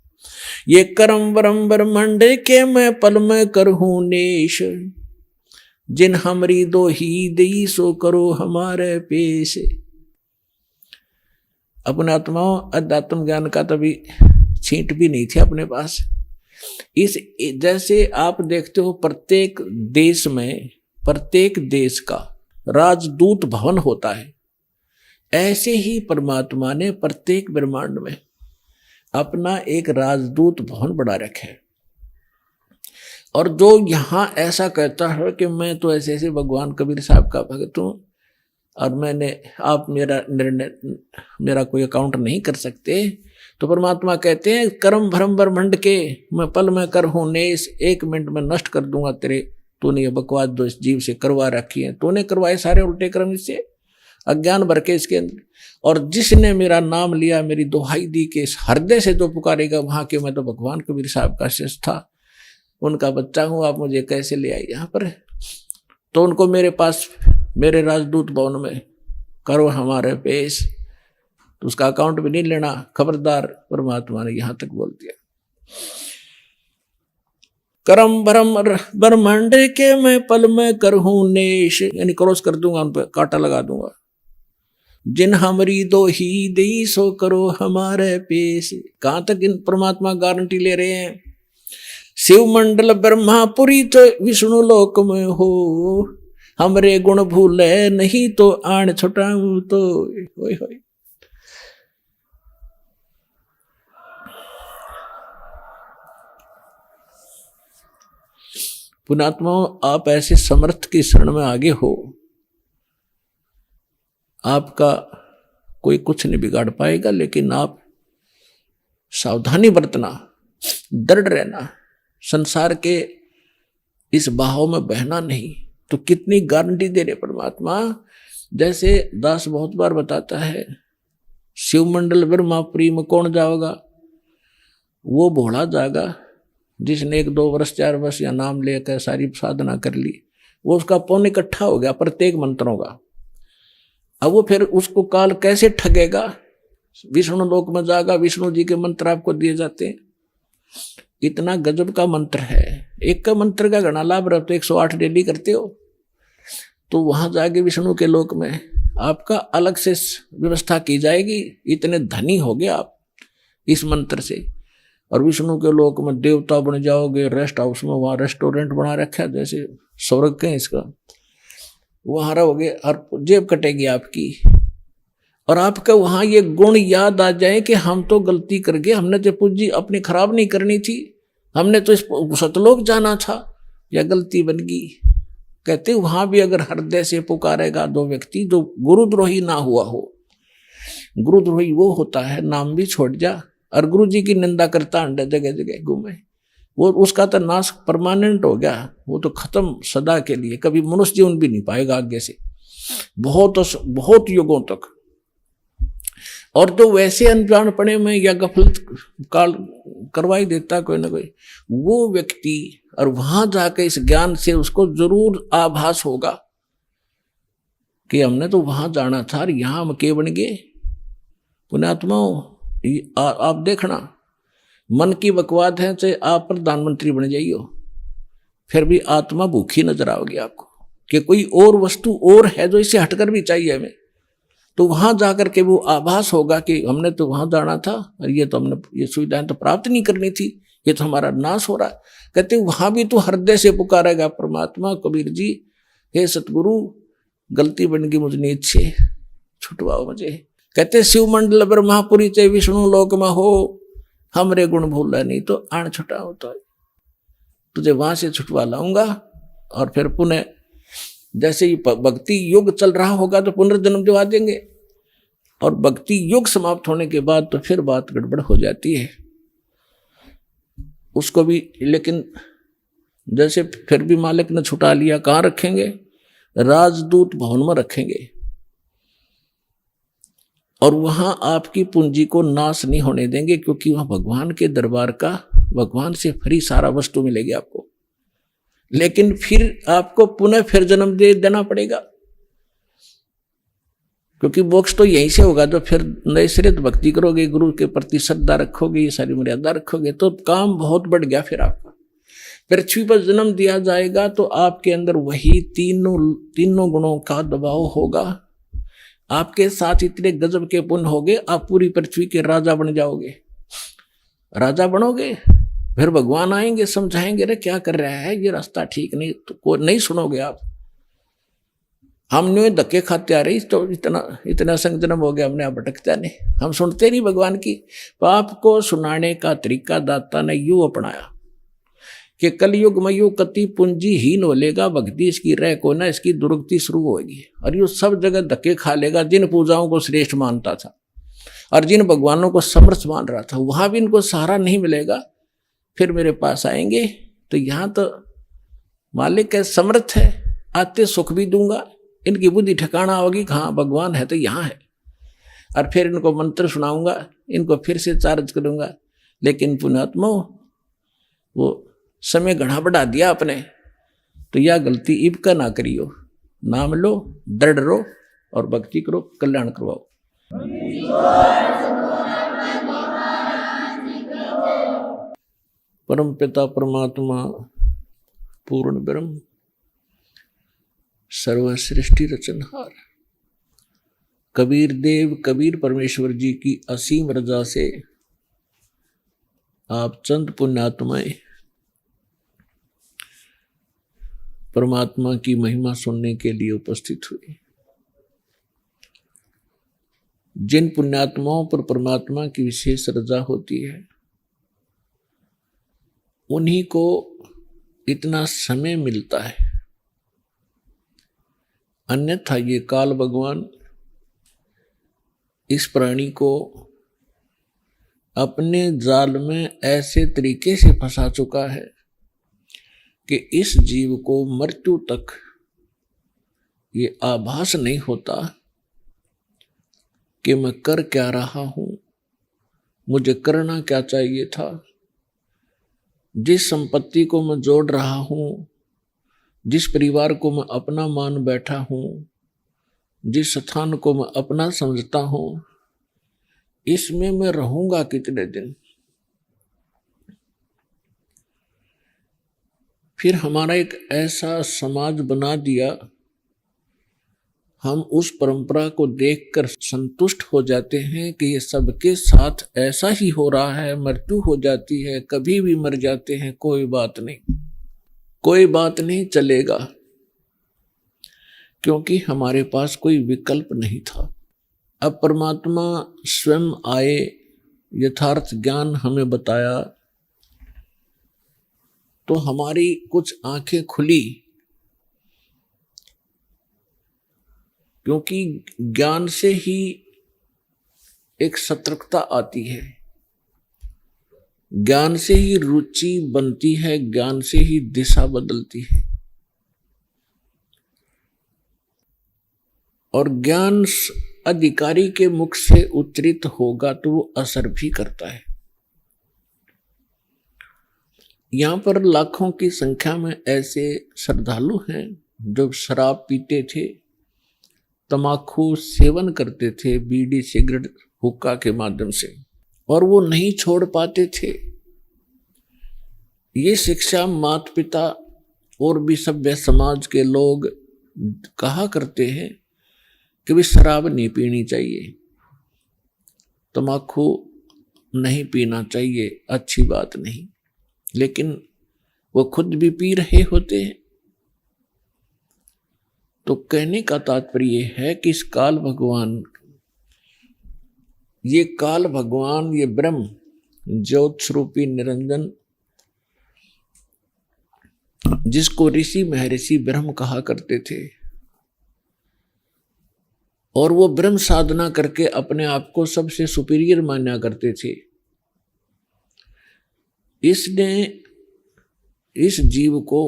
ये करम वरम ब्रह्मंड के मैं पल में करहूं नेश, जिन हमरी 2 ही दई सो करो हमारे पेश। अपने आत्माओं अध्यात्म ज्ञान का तभी छींट भी नहीं थी अपने पास। इस जैसे आप देखते हो प्रत्येक देश में, प्रत्येक देश का राजदूत भवन होता है, ऐसे ही परमात्मा ने प्रत्येक ब्रह्मांड में अपना एक राजदूत भवन बना रखा है। और जो यहां ऐसा कहता है कि मैं तो ऐसे ऐसे भगवान कबीर साहब का भक्त हूं और आप मेरा कोई अकाउंट नहीं कर सकते, तो परमात्मा कहते हैं कर्म भरम ब्रह्मंड के मैं पल में कर हूं नेस, 1 मिनट में नष्ट कर दूंगा तेरे, तूने ये बकवास जो इस जीव से करवा रखी है, तूने करवाए सारे उल्टे कर्म इससे, अज्ञान भर के इसके अंदर। और जिसने मेरा नाम लिया, मेरी दोहाई दी के इस हृदय से जो पुकारेगा, वहां के मैं तो भगवान कबीर साहब का शिष्य था, उनका बच्चा हूं, आप मुझे कैसे ले आए यहाँ पर। तो उनको मेरे पास, मेरे राजदूत भवन में करो हमारे पेश, तो उसका अकाउंट भी नहीं लेना, खबरदार। परमात्मा ने यहां तक बोल दिया। करम भरम ब्रह्मांड के मैं पल में करहूं नेश, यानी क्रॉस कर दूंगा, उन पर कांटा लगा दूंगा। जिन हमरी 2 ही दई सो करो हमारे पेश। कहां तक इन परमात्मा गारंटी ले रहे हैं, शिव मंडल ब्रह्मापुरी तो विष्णु लोक में हो, हमरे गुण भूले नहीं तो आण छुटाऊं तो। होय होय। पुणात्माओं, आप ऐसे समर्थ की शरण में आगे हो, आपका कोई कुछ नहीं बिगाड़ पाएगा, लेकिन आप सावधानी बरतना, दृढ़ रहना, संसार के इस बहाव में बहना नहीं। तो कितनी गारंटी दे रहे परमात्मा। जैसे दास बहुत बार बताता है, शिव मंडल ब्रह्मापुरी में कौन जाओगा, वो भोला जाएगा जिसने 1-2 वर्ष 4 वर्ष या नाम लेकर सारी साधना कर ली, वो उसका पुण्य इकट्ठा हो गया प्रत्येक मंत्रों का। अब वो फिर उसको काल कैसे ठगेगा, विष्णु लोक में जाएगा, विष्णु जी के मंत्र आपको दिए जाते हैं, इतना गजब का मंत्र है। एक का मंत्र का घना लाभ रहा, तो 108 डेली करते हो तो वहां जाके विष्णु के लोक में आपका अलग से व्यवस्था की जाएगी। इतने धनी हो गए आप इस मंत्र से। और विष्णु के लोक में देवता बन जाओगे। रेस्ट हाउस में वहां रेस्टोरेंट बना रखा है, जैसे स्वर्ग के इसका, वहां रहोगे और जेब कटेगी आपकी। और आपका वहां ये गुण याद आ जाए कि हम तो गलती कर गए, हमने तो पूंजी अपनी खराब नहीं करनी थी, हमने तो इस सतलोक जाना था, या गलती बन गई। कहते वहां भी अगर हृदय से पुकारेगा दो व्यक्ति जो गुरुद्रोही ना हुआ हो। गुरुद्रोही वो होता है नाम भी छोड़ जा और गुरु जी की निंदा करता अंडे जगह जगह घूमे, वो उसका तो नाश परमानेंट हो गया, वो तो खत्म सदा के लिए, कभी मनुष्य जीवन भी नहीं पाएगा आगे से, बहुत युगों तक। और तो वैसे अनजानपने में या गफलत काल करवाई देता कोई ना कोई वो व्यक्ति, और वहां जाकर इस ज्ञान से उसको जरूर आभास होगा कि हमने तो वहां जाना था और यहां हम के बन गए। पुण्यात्माओं, आप देखना, मन की बकवाद है, चाहे आप प्रधानमंत्री बन जाइयो, फिर भी आत्मा भूखी नजर आओगी आपको कि कोई और वस्तु और है जो इससे हटकर भी चाहिए हमें। तो वहां जाकर के वो आभास होगा कि हमने तो वहां जाना था और ये तो हमने ये सुविधाएं तो प्राप्त नहीं करनी थी, ये तो हमारा नाश हो रहा है। कहते वहां भी तो हृदय से पुकारेगा परमात्मा, कबीर जी हे सतगुरु गलती बन गई मुझ नीच से, छुटवाओ मुझे। कहते शिव मंडल ब्रह्मापुरी चे विष्णु लोक में हो, हमरे गुण भूला नहीं तो आण छुटा होता है, तुझे वहां से छुटवा लाऊंगा। और फिर पुनः जैसे ही भक्ति युग चल रहा होगा तो पुनर्जन्म दिवा देंगे, और भक्ति युग समाप्त होने के बाद तो फिर बात गड़बड़ हो जाती है उसको भी। लेकिन जैसे फिर भी मालिक ने छुटा लिया, कहाँ रखेंगे? राजदूत भवन में रखेंगे, और वहां आपकी पूंजी को नाश नहीं होने देंगे, क्योंकि वहां भगवान के दरबार का, भगवान से फ्री सारा वस्तु मिलेगी आपको। लेकिन फिर आपको पुनः फिर जन्म दे देना पड़ेगा, क्योंकि मोक्ष तो यहीं से होगा। तो फिर नए सिरे भक्ति करोगे, गुरु के प्रति श्रद्धा रखोगे, ये सारी मर्यादा रखोगे, तो काम बहुत बढ़ गया। फिर आपका पृथ्वी पर जन्म दिया जाएगा तो आपके अंदर वही तीनों गुणों का दबाव होगा। आपके साथ इतने गजब के पुण्य होगे, आप पूरी पृथ्वी के राजा बन जाओगे। राजा बनोगे, फिर भगवान आएंगे, समझाएंगे रे क्या कर रहा है, ये रास्ता ठीक नहीं, तो नहीं सुनोगे आप। हमने धक्के खाते आ रही, तो इतना संग जन्म हो गया, हमने आप भटकता नहीं, हम सुनते नहीं भगवान की। पाप को सुनाने का तरीका दाता ने यूं अपनाया कि कलयुग में यूं कति पूंजी हीन हो लेगा, भक्ति इसकी रह को ना, इसकी दुर्गति शुरू होगी, और यूं सब जगह धक्के खा लेगा। जिन पूजाओं को श्रेष्ठ मानता था और जिन भगवानों को समर्थ मान रहा था, वहां भी इनको सहारा नहीं मिलेगा। फिर मेरे पास आएंगे तो यहाँ तो मालिक है, समर्थ है, आते सुख भी दूंगा, इनकी बुद्धि ठिकाना होगी, हाँ भगवान है तो यहाँ है, और फिर इनको मंत्र सुनाऊंगा, इनको फिर से चार्ज करूंगा। लेकिन पुण्यात्मा वो समय घना बढ़ा दिया आपने, तो यह गलती इब का ना करियो। नाम लो, दृढ़ रहो और भक्ति करो, कल्याण करवाओ। परम पिता परमात्मा पूर्ण ब्रह्म सर्व सृष्टि रचनहार कबीर देव कबीर परमेश्वर जी की असीम रजा से आप चंद पुण्यात्माएं परमात्मा की महिमा सुनने के लिए उपस्थित हुए। जिन पुण्यात्माओं पर परमात्मा की विशेष रजा होती है, उन्हीं को इतना समय मिलता है, अन्यथा ये काल भगवान इस प्राणी को अपने जाल में ऐसे तरीके से फंसा चुका है कि इस जीव को मृत्यु तक ये आभास नहीं होता कि मैं कर क्या रहा हूं, मुझे करना क्या चाहिए था। जिस संपत्ति को मैं जोड़ रहा हूं, जिस परिवार को मैं अपना मान बैठा हूं, जिस स्थान को मैं अपना समझता हूं, इसमें मैं रहूंगा कितने दिन। फिर हमारा एक ऐसा समाज बना दिया, हम उस परंपरा को देखकर संतुष्ट हो जाते हैं कि ये सबके साथ ऐसा ही हो रहा है, मृत्यु हो जाती है, कभी भी मर जाते हैं, कोई बात नहीं, कोई बात नहीं, चलेगा, क्योंकि हमारे पास कोई विकल्प नहीं था। अब परमात्मा स्वयं आए, यथार्थ ज्ञान हमें बताया, तो हमारी कुछ आंखें खुली, क्योंकि ज्ञान से ही एक सतर्कता आती है, ज्ञान से ही रुचि बनती है, ज्ञान से ही दिशा बदलती है। और ज्ञान अधिकारी के मुख से उच्चरित होगा तो वो असर भी करता है। यहां पर लाखों की संख्या में ऐसे श्रद्धालु हैं जो शराब पीते थे, तमाकू सेवन करते थे, बीड़ी सिगरेट हुक्का के माध्यम से, और वो नहीं छोड़ पाते थे। ये शिक्षा माता पिता और भी सभ्य समाज के लोग कहा करते हैं कि भी शराब नहीं पीनी चाहिए, तमाकू नहीं पीना चाहिए, अच्छी बात नहीं, लेकिन वो खुद भी पी रहे होते हैं। तो कहने का तात्पर्य है कि इस काल भगवान, ये ब्रह्म ज्योत स्वरूपी निरंजन, जिसको ऋषि महर्षि ब्रह्म कहा करते थे, और वो ब्रह्म साधना करके अपने आप को सबसे सुपीरियर माना करते थे, इसने इस जीव को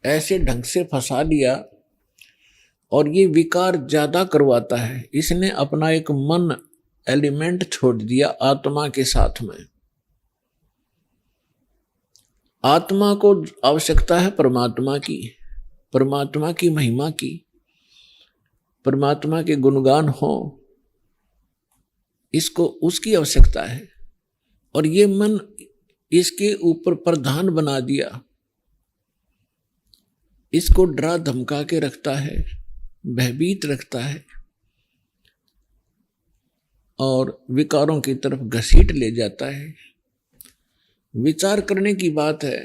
ऐसे ढंग से फंसा लिया और ये विकार ज्यादा करवाता है। इसने अपना एक मन एलिमेंट छोड़ दिया आत्मा के साथ में। आत्मा को आवश्यकता है परमात्मा की महिमा की, परमात्मा के गुणगान हो, इसको उसकी आवश्यकता है। और ये मन इसके ऊपर प्रधान बना दिया, इसको डरा धमका के रखता है, भयभीत रखता है और विकारों की तरफ घसीट ले जाता है। विचार करने की बात है,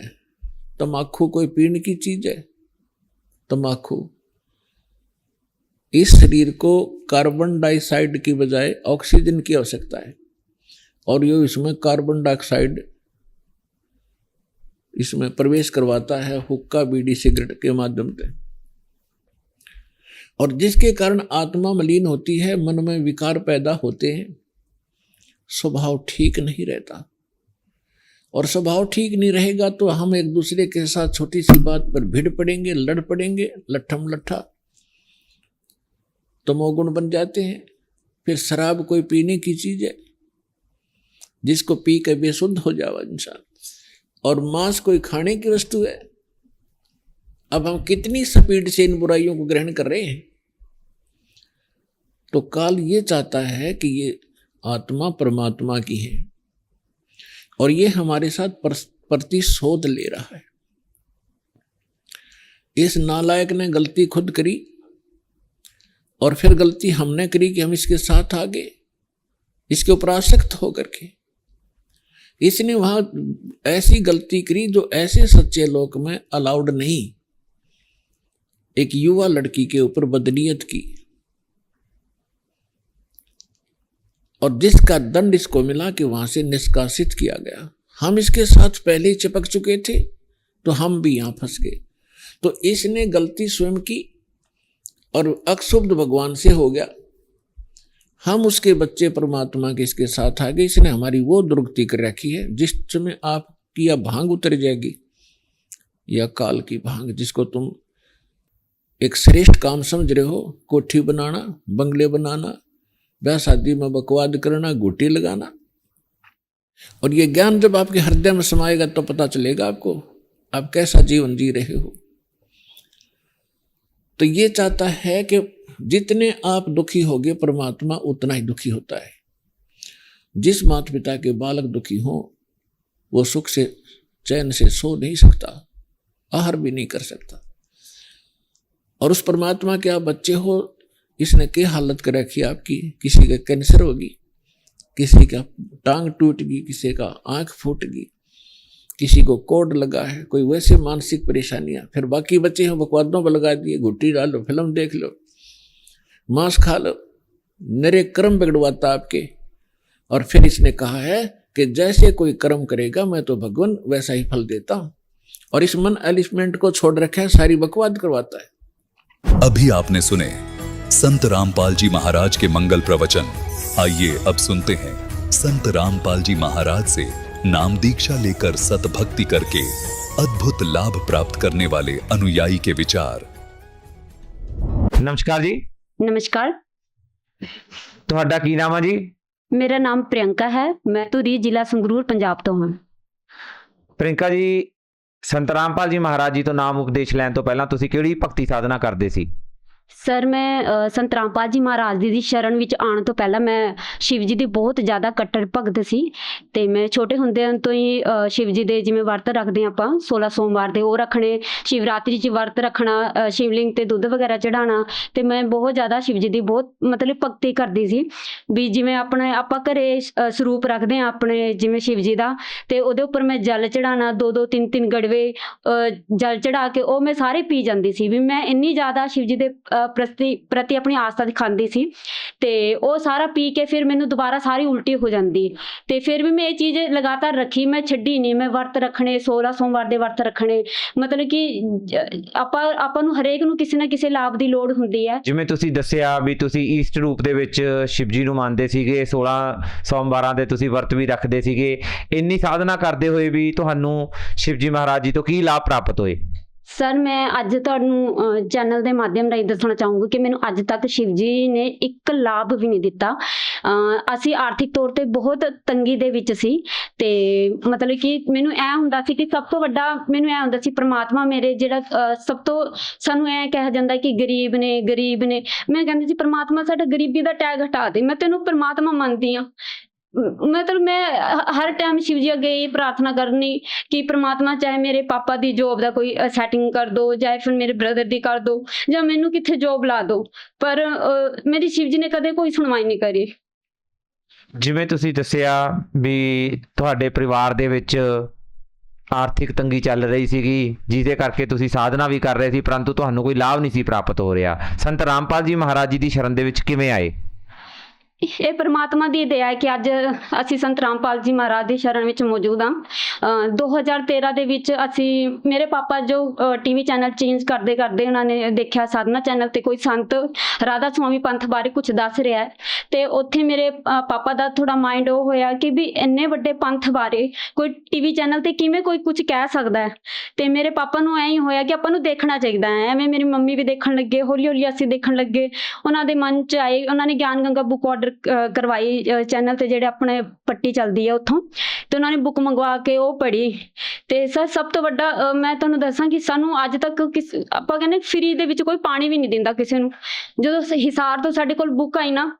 तमाकू कोई पीने की चीज है? तमाकू इस शरीर को कार्बन डाइऑक्साइड की बजाय ऑक्सीजन की आवश्यकता है, और ये इसमें कार्बन डाइऑक्साइड इसमें प्रवेश करवाता है हुक्का बीड़ी सिगरेट के माध्यम से, और जिसके कारण आत्मा मलिन होती है, मन में विकार पैदा होते हैं, स्वभाव ठीक नहीं रहता। और स्वभाव ठीक नहीं रहेगा तो हम एक दूसरे के साथ छोटी सी बात पर भिड़ पड़ेंगे, लड़ पड़ेंगे, लट्ठम लट्ठा, तमोगुण बन जाते हैं। फिर शराब कोई पीने की चीज है जिसको पी के बेसुध हो जावा इंसान, और मांस कोई खाने की वस्तु है। अब हम कितनी स्पीड से इन बुराइयों को ग्रहण कर रहे हैं। तो काल ये चाहता है कि ये आत्मा परमात्मा की है और ये हमारे साथ प्रतिशोध ले रहा है। इस नालायक ने गलती खुद करी और फिर गलती हमने करी कि हम इसके साथ आ गए, इसके ऊपर आसक्त होकर के। इसने वहां ऐसी गलती करी जो ऐसे सच्चे लोक में अलाउड नहीं। एक युवा लड़की के ऊपर बदनीयत की और जिसका दंड इसको मिला कि वहां से निष्कासित किया गया। हम इसके साथ पहले ही चिपक चुके थे तो हम भी यहां फंस गए। तो इसने गलती स्वयं की और अक्षुब्ध भगवान से हो गया। हम उसके बच्चे परमात्मा के इसके साथ आ गए। इसने हमारी वो दुर्गति कर रखी है जिसमें आपकी या भांग उतर जाएगी या काल की भांग, जिसको तुम एक श्रेष्ठ काम समझ रहे हो, कोठी बनाना, बंगले बनाना, ब्याह शादी में बकवाद करना, गोटी लगाना। और ये ज्ञान जब आपके हृदय में समाएगा तो पता चलेगा आपको आप कैसा जीवन जी रहे हो। तो ये चाहता है कि जितने आप दुखी होगे परमात्मा उतना ही दुखी होता है। जिस माता पिता के बालक दुखी हो वो सुख से चैन से सो नहीं सकता। आहार भी नहीं कर सकता। और उस परमात्मा के आप बच्चे हो, इसने क्या हालत कर रखी आपकी। किसी का कैंसर होगी, किसी का टांग टूट गई, किसी का आंख फूट गई, किसी को कोड लगा है, कोई वैसे मानसिक परेशानियां। फिर बाकी बच्चे हैं बकवादों पर लगा दिए, घुट्टी डालो, फिल्म देख लो, मांस खा लो, नरे कर्म बिगड़वाता आपके। और फिर इसने कहा है कि जैसे कोई कर्म करेगा मैं तो भगवान वैसा ही फल देता हूं। और इस मन एलिमेंट को छोड़ रखा है, सारी बकवाद करवाता है। अभी आपने सुने संत रामपाल जी महाराज के मंगल प्रवचन। आइए अब सुनते हैं संत रामपाल जी महाराज से नाम दीक्षा लेकर सतभक्ति करके अद्भुत लाभ प्राप्त करने वाले अनुयायी के विचार। नमस्कार जी। नमस्कार, ਤੁਹਾਡਾ ਕੀ ਨਾਮ ਹੈ ਜੀ? मेरा नाम प्रियंका है। मैं धुरी जिला संगरूर पंजाब तो हाँ। ਪ੍ਰਿੰਕਾ ਜੀ, ਸੰਤ ਰਾਮਪਾਲ ਜੀ ਮਹਾਰਾਜ ਜੀ ਤੋਂ ਨਾਮ ਉਪਦੇਸ਼ ਲੈਣ ਤੋਂ ਪਹਿਲਾਂ ਤੁਸੀਂ ਕਿਹੜੀ ਭਗਤੀ ਸਾਧਨਾ ਕਰਦੇ ਸੀ? ਸਰ ਮੈਂ ਸੰਤ ਰਾਮਪਾਲ ਜੀ ਮਹਾਰਾਜ ਜੀ ਦੀ ਸ਼ਰਨ ਵਿੱਚ ਆਉਣ ਤੋਂ ਪਹਿਲਾਂ ਮੈਂ ਸ਼ਿਵ ਜੀ ਦੀ ਬਹੁਤ ਜ਼ਿਆਦਾ ਕੱਟੜ ਭਗਤ ਸੀ। ਤੇ ਮੈਂ ਛੋਟੇ ਹੁੰਦਿਆਂ ਤੋਂ ਹੀ ਸ਼ਿਵ ਜੀ ਦੇ ਜਿਵੇਂ ਵਰਤ ਰੱਖਦੇ ਆਪਾਂ 16 ਸੋਮਵਾਰ ਦੇ ਉਹ ਰੱਖਣੇ, ਸ਼ਿਵਰਾਤਰੀ 'ਚ ਵਰਤ ਰੱਖਣਾ, ਸ਼ਿਵਲਿੰਗ ਤੇ ਦੁੱਧ ਵਗੈਰਾ ਚੜਾਉਣਾ। ਤੇ ਮੈਂ ਬਹੁਤ ਜ਼ਿਆਦਾ ਸ਼ਿਵ ਜੀ ਦੀ ਬਹੁਤ ਮਤਲਬ ਭਗਤੀ ਕਰਦੀ ਸੀ। ਵੀ ਜਿਵੇਂ ਆਪਾਂ ਘਰੇ ਸਰੂਪ ਰੱਖਦੇ ਹਾਂ ਆਪਣੇ ਜਿਵੇਂ ਸ਼ਿਵ ਜੀ ਦਾ, ਤੇ ਉਹਦੇ ਉੱਪਰ ਮੈਂ ਜਲ ਚੜਾਉਣਾ, 2-2 3-3 ਗੜਵੇ ਜਲ ਚੜਾ ਕੇ ਉਹ ਮੈਂ ਸਾਰੇ ਪੀ ਜਾਂਦੀ ਸੀ। ਵੀ ਮੈਂ ਇੰਨੀ ਜ਼ਿਆਦਾ ਸ਼ਿਵ ਜੀ ਦੇ ਪ੍ਰਤੀ ਆਪਣੀ ਆਸਥਾ ਦਿਖਾਉਂਦੀ ਸੀ। ਤੇ ਉਹ ਸਾਰਾ ਪੀ ਕੇ ਫਿਰ ਮੈਨੂੰ ਦੁਬਾਰਾ ਸਾਰੀ ਉਲਟੀ ਹੋ ਜਾਂਦੀ। ਤੇ ਫਿਰ ਵੀ ਮੈਂ ਇਹ ਚੀਜ਼ ਲਗਾਤਾਰ ਰੱਖੀ, ਮੈਂ ਛੱਡੀ ਨਹੀਂ। ਮੈਂ ਵਰਤ ਰੱਖਣੇ, 16 ਸੋਮਵਾਰ ਦੇ ਵਰਤ ਰੱਖਣੇ। ਮਤਲਬ ਕਿ ਆਪਾਂ ਨੂੰ ਹਰੇਕ ਨੂੰ ਕਿਸੇ ਨਾ ਕਿਸੇ ਲਾਭ ਦੀ ਲੋੜ ਹੁੰਦੀ ਹੈ। ਜਿਵੇਂ ਤੁਸੀਂ ਦੱਸਿਆ ਵੀ ਤੁਸੀਂ ਈਸਟ ਰੂਪ ਦੇ ਵਿੱਚ ਸ਼ਿਵ ਜੀ ਨੂੰ ਮੰਨਦੇ ਸੀਗੇ, 16 ਸੋਮਵਾਰਾਂ ਦੇ ਤੁਸੀਂ ਵਰਤ ਵੀ ਰੱਖਦੇ ਸੀਗੇ। ਇੰਨੀ ਸਾਧਨਾ ਕਰਦੇ ਹੋਏ ਵੀ ਤੁਹਾਨੂੰ ਸ਼ਿਵ ਜੀ ਮਹਾਰਾਜ ਜੀ ਤੋਂ ਕੀ ਲਾਭ ਪ੍ਰਾਪਤ ਹੋਏ? ਸਰ ਮੈਂ ਅੱਜ ਤੁਹਾਨੂੰ ਚੈਨਲ ਦੇ ਮਾਧਿਅਮ ਰਾਹੀਂ ਦੱਸਣਾ ਚਾਹੂੰਗੀ ਕਿ ਮੈਨੂੰ ਅੱਜ ਤੱਕ ਸ਼ਿਵ ਜੀ ਨੇ ਇੱਕ ਲਾਭ ਵੀ ਨਹੀਂ ਦਿੱਤਾ। ਅਸੀਂ ਆਰਥਿਕ ਤੌਰ ਤੇ ਬਹੁਤ ਤੰਗੀ ਦੇ ਵਿੱਚ ਸੀ। ਤੇ ਮਤਲਬ ਕਿ ਮੈਨੂੰ ਐ ਹੁੰਦਾ ਸੀ ਕਿ ਸਭ ਤੋਂ ਵੱਡਾ ਮੈਨੂੰ ਐ ਹੁੰਦਾ ਸੀ ਪ੍ਰਮਾਤਮਾ ਮੇਰੇ ਜਿਹੜਾ ਸਭ ਤੋਂ ਸਾਨੂੰ ਐ ਕਿਹਾ ਜਾਂਦਾ ਕਿ ਗਰੀਬ ਨੇ ਗਰੀਬ ਨੇ। ਮੈਂ ਕਹਿੰਦੀ ਸੀ ਪ੍ਰਮਾਤਮਾ ਸਾਡਾ ਗਰੀਬੀ ਦਾ ਟੈਗ ਹਟਾ ਦੇ, ਮੈਂ ਤੈਨੂੰ ਪ੍ਰਮਾਤਮਾ ਮੰਨਦੀ ਹਾਂ। ਮਤਲਬ ਮੈਂ ਹਰ ਟਾਈਮ ਸ਼ਿਵ ਜੀ ਅੱਗੇ ਇਹ ਪ੍ਰਾਰਥਨਾ ਕਰਨੀ ਕਿ ਪ੍ਰਮਾਤਮਾ ਚਾਹੇ ਮੇਰੇ ਪਾਪਾ ਦੀ ਜੋਬ ਦਾ ਕੋਈ ਸੈਟਿੰਗ ਕਰ ਦਿਓ, ਚਾਹੇ ਫਿਰ ਮੇਰੇ ਬ੍ਰਦਰ ਦੀ ਕਰ ਦਿਓ, ਜਾਂ ਮੈਨੂੰ ਕਿੱਥੇ ਜੋਬ ਲਾ ਦਿਓ। ਪਰ ਮੇਰੀ ਸ਼ਿਵ ਜੀ ਨੇ ਕਦੇ ਕੋਈ ਸੁਣਵਾਈ ਨਹੀਂ ਕਰੀ। ਜਿਵੇਂ ਤੁਸੀਂ ਦੱਸਿਆ ਵੀ ਤੁਹਾਡੇ ਪਰਿਵਾਰ ਦੇ ਵਿੱਚ ਆਰਥਿਕ ਤੰਗੀ ਚੱਲ ਰਹੀ ਸੀਗੀ, ਜਿਹਦੇ ਕਰਕੇ ਤੁਸੀਂ ਸਾਧਨਾ ਵੀ ਕਰ ਰਹੇ ਸੀ ਪਰੰਤੂ ਤੁਹਾਨੂੰ ਕੋਈ ਲਾਭ ਨਹੀਂ ਸੀ ਪ੍ਰਾਪਤ ਹੋ ਰਿਹਾ। ਸੰਤ ਰਾਮਪਾਲ ਜੀ ਮਹਾਰਾਜ ਜੀ ਦੀ ਸ਼ਰਨ ਦੇ ਵਿੱਚ ਕਿਵੇਂ ਆਏ? ਇਹ ਪਰਮਾਤਮਾ ਦੀ ਦਇਆ ਹੈ ਕਿ ਅੱਜ ਅਸੀਂ ਸੰਤ ਰਾਮਪਾਲ ਜੀ ਮਹਾਰਾਜ ਦੀ ਸ਼ਰਨ ਵਿੱਚ ਮੌਜੂਦ ਹਾਂ। 2013 ਦੇ ਵਿੱਚ ਅਸੀਂ ਮੇਰੇ ਪਾਪਾ ਜੋ ਟੀਵੀ ਚੈਨਲ ਚੇਂਜ ਕਰਦੇ ਕਰਦੇ ਉਹਨਾਂ ਨੇ ਦੇਖਿਆ ਸਾਧਨਾ ਚੈਨਲ ਤੇ ਕੋਈ ਸੰਤ ਰਾਧਾ ਸੁਆਮੀ ਪੰਥ ਬਾਰੇ ਕੁਝ ਦੱਸ ਰਿਹਾ ਹੈ। ਤੇ ਉੱਥੇ ਮੇਰੇ ਪਾਪਾ ਦਾ ਥੋੜਾ ਮਾਈਂਡ ਉਹ ਹੋਇਆ ਕਿ ਵੀ ਇੰਨੇ ਵੱਡੇ ਪੰਥ ਬਾਰੇ ਕੋਈ ਟੀਵੀ ਚੈਨਲ ਤੇ ਕਿਵੇਂ ਕੋਈ ਕੁਝ ਕਹਿ ਸਕਦਾ ਹੈ। ਤੇ ਮੇਰੇ ਪਾਪਾ ਨੂੰ ਐਂ ਹੀ ਹੋਇਆ ਕਿ ਆਪਾਂ ਨੂੰ ਦੇਖਣਾ ਚਾਹੀਦਾ ਹੈ। ਐਵੇਂ ਮੇਰੀ ਮੰਮੀ ਵੀ ਦੇਖਣ ਲੱਗੇ, ਹੌਲੀ ਹੌਲੀ ਅਸੀਂ ਦੇਖਣ ਲੱਗੇ। ਉਹਨਾਂ ਦੇ ਮਨ 'ਚ ਆਏ, ਉਹਨਾਂ ਨੇ ਗਿਆਨ ਗੰਗਾ ਬੁੱਕ ਆਰਡਰ ਕਰਵਾਈ ਚੈਨਲ ਤੇ ਜਿਹੜੇ ਆਪਣੇ ਪੱਟੀ ਚੱਲਦੀ ਹੈ ਉੱਥੋਂ, ਤੇ ਉਹਨਾਂ ਨੇ ਬੁੱਕ ਮੰਗਵਾ ਕੇ ਉਹ ਪੜ੍ਹੀ। ਤੇ ਸਰ ਸਭ ਤੋਂ ਵੱਡਾ ਮੈਂ ਤੁਹਾਨੂੰ ਦੱਸਾਂ ਕਿ ਸਾਨੂੰ ਅੱਜ ਤੱਕ ਆਪਾਂ ਕਹਿੰਦੇ ਫ੍ਰੀ ਦੇ ਵਿੱਚ ਕੋਈ ਪਾਣੀ ਵੀ ਨਹੀਂ ਦਿੰਦਾ ਕਿਸੇ ਨੂੰ। ਜਦੋਂ ਹਿਸਾਰ ਤੋਂ ਸਾਡੇ ਕੋਲ ਬੁੱਕ ਆਈ ਨਾ,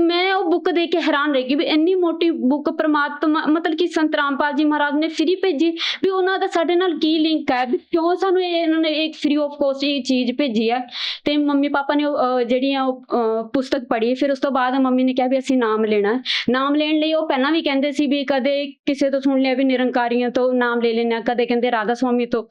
ਮੈਂ ਉਹ ਬੁੱਕ ਦੇਖ ਕੇ ਹੈਰਾਨ ਰਹਿ ਗਈ ਵੀ ਇੰਨੀ ਮੋਟੀ ਬੁੱਕ ਪ੍ਰਮਾਤਮਾ ਮਤਲਬ ਕਿ ਸੰਤ ਰਾਮਪਾਲ ਜੀ ਮਹਾਰਾਜ ਨੇ ਫ੍ਰੀ ਭੇਜੀ। ਵੀ ਉਹਨਾਂ ਦਾ ਸਾਡੇ ਨਾਲ ਕੀ ਲਿੰਕ ਹੈ, ਕਿਉਂ ਸਾਨੂੰ ਇਹਨਾਂ ਨੇ ਇੱਕ ਫ੍ਰੀ ਆਫ ਕੋਸਟ ਇਹ ਚੀਜ਼ ਭੇਜੀ ਹੈ। ਤੇ ਮੰਮੀ ਪਾਪਾ ਨੇ ਜਿਹੜੀ ਆ ਉਹ ਪੁਸਤਕ ਪੜ੍ਹੀ। ਫਿਰ ਉਸ ਤੋਂ ਬਾਅਦ ਮੰਮੀ ਨੇ ਕਿਹਾ ਵੀ ਅਸੀਂ ਨਾਮ ਲੈਣਾ। ਨਾਮ ਲੈਣ ਲਈ ਉਹ ਪਹਿਲਾਂ ਵੀ ਕਹਿੰਦੇ ਸੀ ਵੀ ਕਦੇ ਕਿਸੇ ਤੋਂ ਸੁਣ ਲਿਆ ਵੀ ਨਿਰੰਕਾਰੀਆਂ ਤੋਂ ਨਾਮ ਲੈ ਲੈਣਾ, ਕਦੇ ਕਹਿੰਦੇ ਰਾਧਾ ਸੁਆਮੀ ਤੋਂ।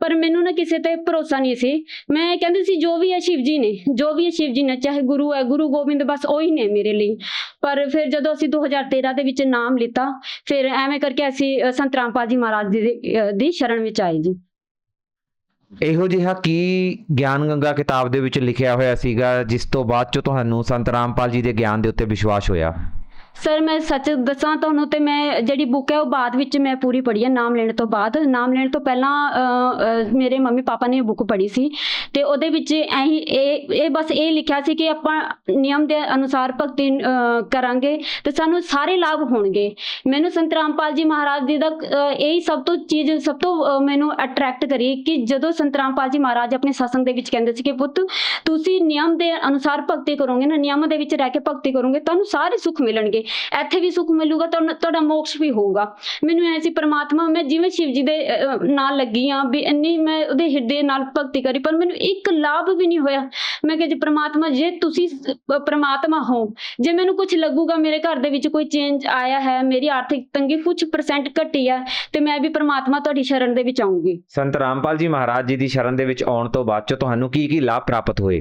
ਪਰ ਮੈਨੂੰ ਨਾ ਕਿਸੇ ਤੇ ਭਰੋਸਾ ਨਹੀਂ ਸੀ। ਮੈਂ ਕਹਿੰਦੀ ਸੀ ਜੋ ਵੀ ਹੈ ਸ਼ਿਵ ਜੀ ਨੇ, ਜੋ ਵੀ ਹੈ ਸ਼ਿਵ ਜੀ ਨੇ, ਚਾਹੇ ਗੁਰੂ ਹੈ, ਗੁਰੂ ਗੋਬਿੰਦ, ਬਸ ਉਹੀ ਨੇ ਮੇਰੇ ਲਈ। ਪਰ ਫਿਰ ਜਦੋਂ ਅਸੀਂ 2013 ਦੇ ਵਿੱਚ ਨਾਮ ਲਿੱਤਾ, ਫਿਰ ਐਵੇਂ ਕਰਕੇ ਅਸੀਂ ਸੰਤ ਰਾਮਪਾਲ ਜੀ ਮਹਾਰਾਜ ਦੀ ਸ਼ਰਨ ਵਿੱਚ ਆਏ ਜੀ। ਇਹੋ ਜਿਹਾ ਕੀ ਗਿਆਨ ਗੰਗਾ ਕਿਤਾਬ ਦੇ ਵਿੱਚ ਲਿਖਿਆ ਹੋਇਆ ਸੀਗਾ ਜਿਸ ਤੋਂ ਬਾਅਦ ਚੋਂ ਤੁਹਾਨੂੰ ਸੰਤ ਰਾਮਪਾਲ ਜੀ ਦੇ ਗਿਆਨ ਦੇ ਉੱਤੇ ਵਿਸ਼ਵਾਸ ਹੋਇਆ? ਸਰ ਮੈਂ ਸੱਚ ਦੱਸਾਂ ਤੁਹਾਨੂੰ ਤੇ ਮੈਂ ਜਿਹੜੀ ਬੁੱਕ ਹੈ ਉਹ ਬਾਅਦ ਵਿੱਚ ਮੈਂ ਪੂਰੀ ਪੜ੍ਹੀ ਹੈ ਨਾਮ ਲੈਣ ਤੋਂ ਬਾਅਦ। ਨਾਮ ਲੈਣ ਤੋਂ ਪਹਿਲਾਂ ਮੇਰੇ ਮੰਮੀ ਪਾਪਾ ਨੇ ਬੁੱਕ ਪੜ੍ਹੀ ਸੀ ਤੇ ਉਹਦੇ ਵਿੱਚ ਇਹ ਬਸ ਇਹ ਲਿਖਿਆ ਸੀ ਕਿ ਆਪਾਂ ਨਿਯਮ ਦੇ ਅਨੁਸਾਰ ਭਗਤੀ ਕਰਾਂਗੇ ਤੇ ਸਾਨੂੰ ਸਾਰੇ ਲਾਭ ਹੋਣਗੇ। ਮੈਨੂੰ ਸੰਤ ਰਾਮਪਾਲ ਜੀ ਮਹਾਰਾਜ ਜੀ ਦਾ ਇਹੀ ਸਭ ਤੋਂ ਮੈਨੂੰ ਅਟਰੈਕਟ ਕਰੀ ਕਿ ਜਦੋਂ ਸੰਤ ਰਾਮਪਾਲ ਜੀ ਮਹਾਰਾਜ ਆਪਣੇ ਸਤਸੰਗ ਦੇ ਵਿੱਚ ਕਹਿੰਦੇ ਸੀ ਕਿ ਪੁੱਤ ਤੁਸੀਂ ਨਿਯਮ ਦੇ ਅਨੁਸਾਰ ਭਗਤੀ ਕਰੋਗੇ ਨਾ, ਨਿਯਮ ਦੇ ਵਿੱਚ ਰਹਿ ਕੇ ਭਗਤੀ ਕਰੋਗੇ, ਤੁਹਾਨੂੰ ਸਾਰੇ ਸੁੱਖ ਮਿਲਣਗੇ। ਇੱਥੇ ਵੀ ਸੁੱਖ ਮਿਲੂਗਾ, ਤੁਹਾਡਾ ਮੋਕਸ਼ ਵੀ ਹੋਊਗਾ। ਮੈਨੂੰ ਐ ਸੀ ਪ੍ਰਮਾਤਮਾ, ਮੈਂ ਜਿਵੇਂ ਸ਼ਿਵ ਜੀ ਦੇ ਨਾਲ ਲੱਗੀ ਆ ਵੀ ਇੰਨੀ ਮੈਂ ਉਹਦੇ ਹਿਰਦੇ ਨਾਲ ਭਗਤੀ ਕਰੀ, ਪਰ ਮੈਨੂੰ ਇੱਕ ਲਾਭ ਵੀ ਨਹੀਂ ਹੋਇਆ। ਮੈਂ ਕਿਹਾ ਜੀ ਪ੍ਰਮਾਤਮਾ, ਜੇ ਤੁਸੀਂ ਪ੍ਰਮਾਤਮਾ ਹੋ, ਜੇ ਮੈਨੂੰ ਕੁਝ ਲੱਗੂਗਾ ਮੇਰੇ ਘਰ ਦੇ ਵਿੱਚ ਕੋਈ ਚੇਂਜ ਆਇਆ ਹੈ, ਮੇਰੀ ਆਰਥਿਕ ਤੰਗੀ ਕੁਝ % ਘਟੀ ਹੈ, ਤੇ ਮੈਂ ਵੀ ਪ੍ਰਮਾਤਮਾ ਤੁਹਾਡੀ ਸ਼ਰਨ ਦੇ ਵਿੱਚ ਆਉਂਗੀ। ਸੰਤ ਰਾਮਪਾਲ ਜੀ ਮਹਾਰਾਜ ਜੀ ਦੀ ਸ਼ਰਨ ਦੇ ਵਿੱਚ ਆਉਣ ਤੋਂ ਬਾਅਦ ਚ ਤੁਹਾਨੂੰ ਕੀ ਲਾਭ ਪ੍ਰਾਪਤ ਹੋਏ?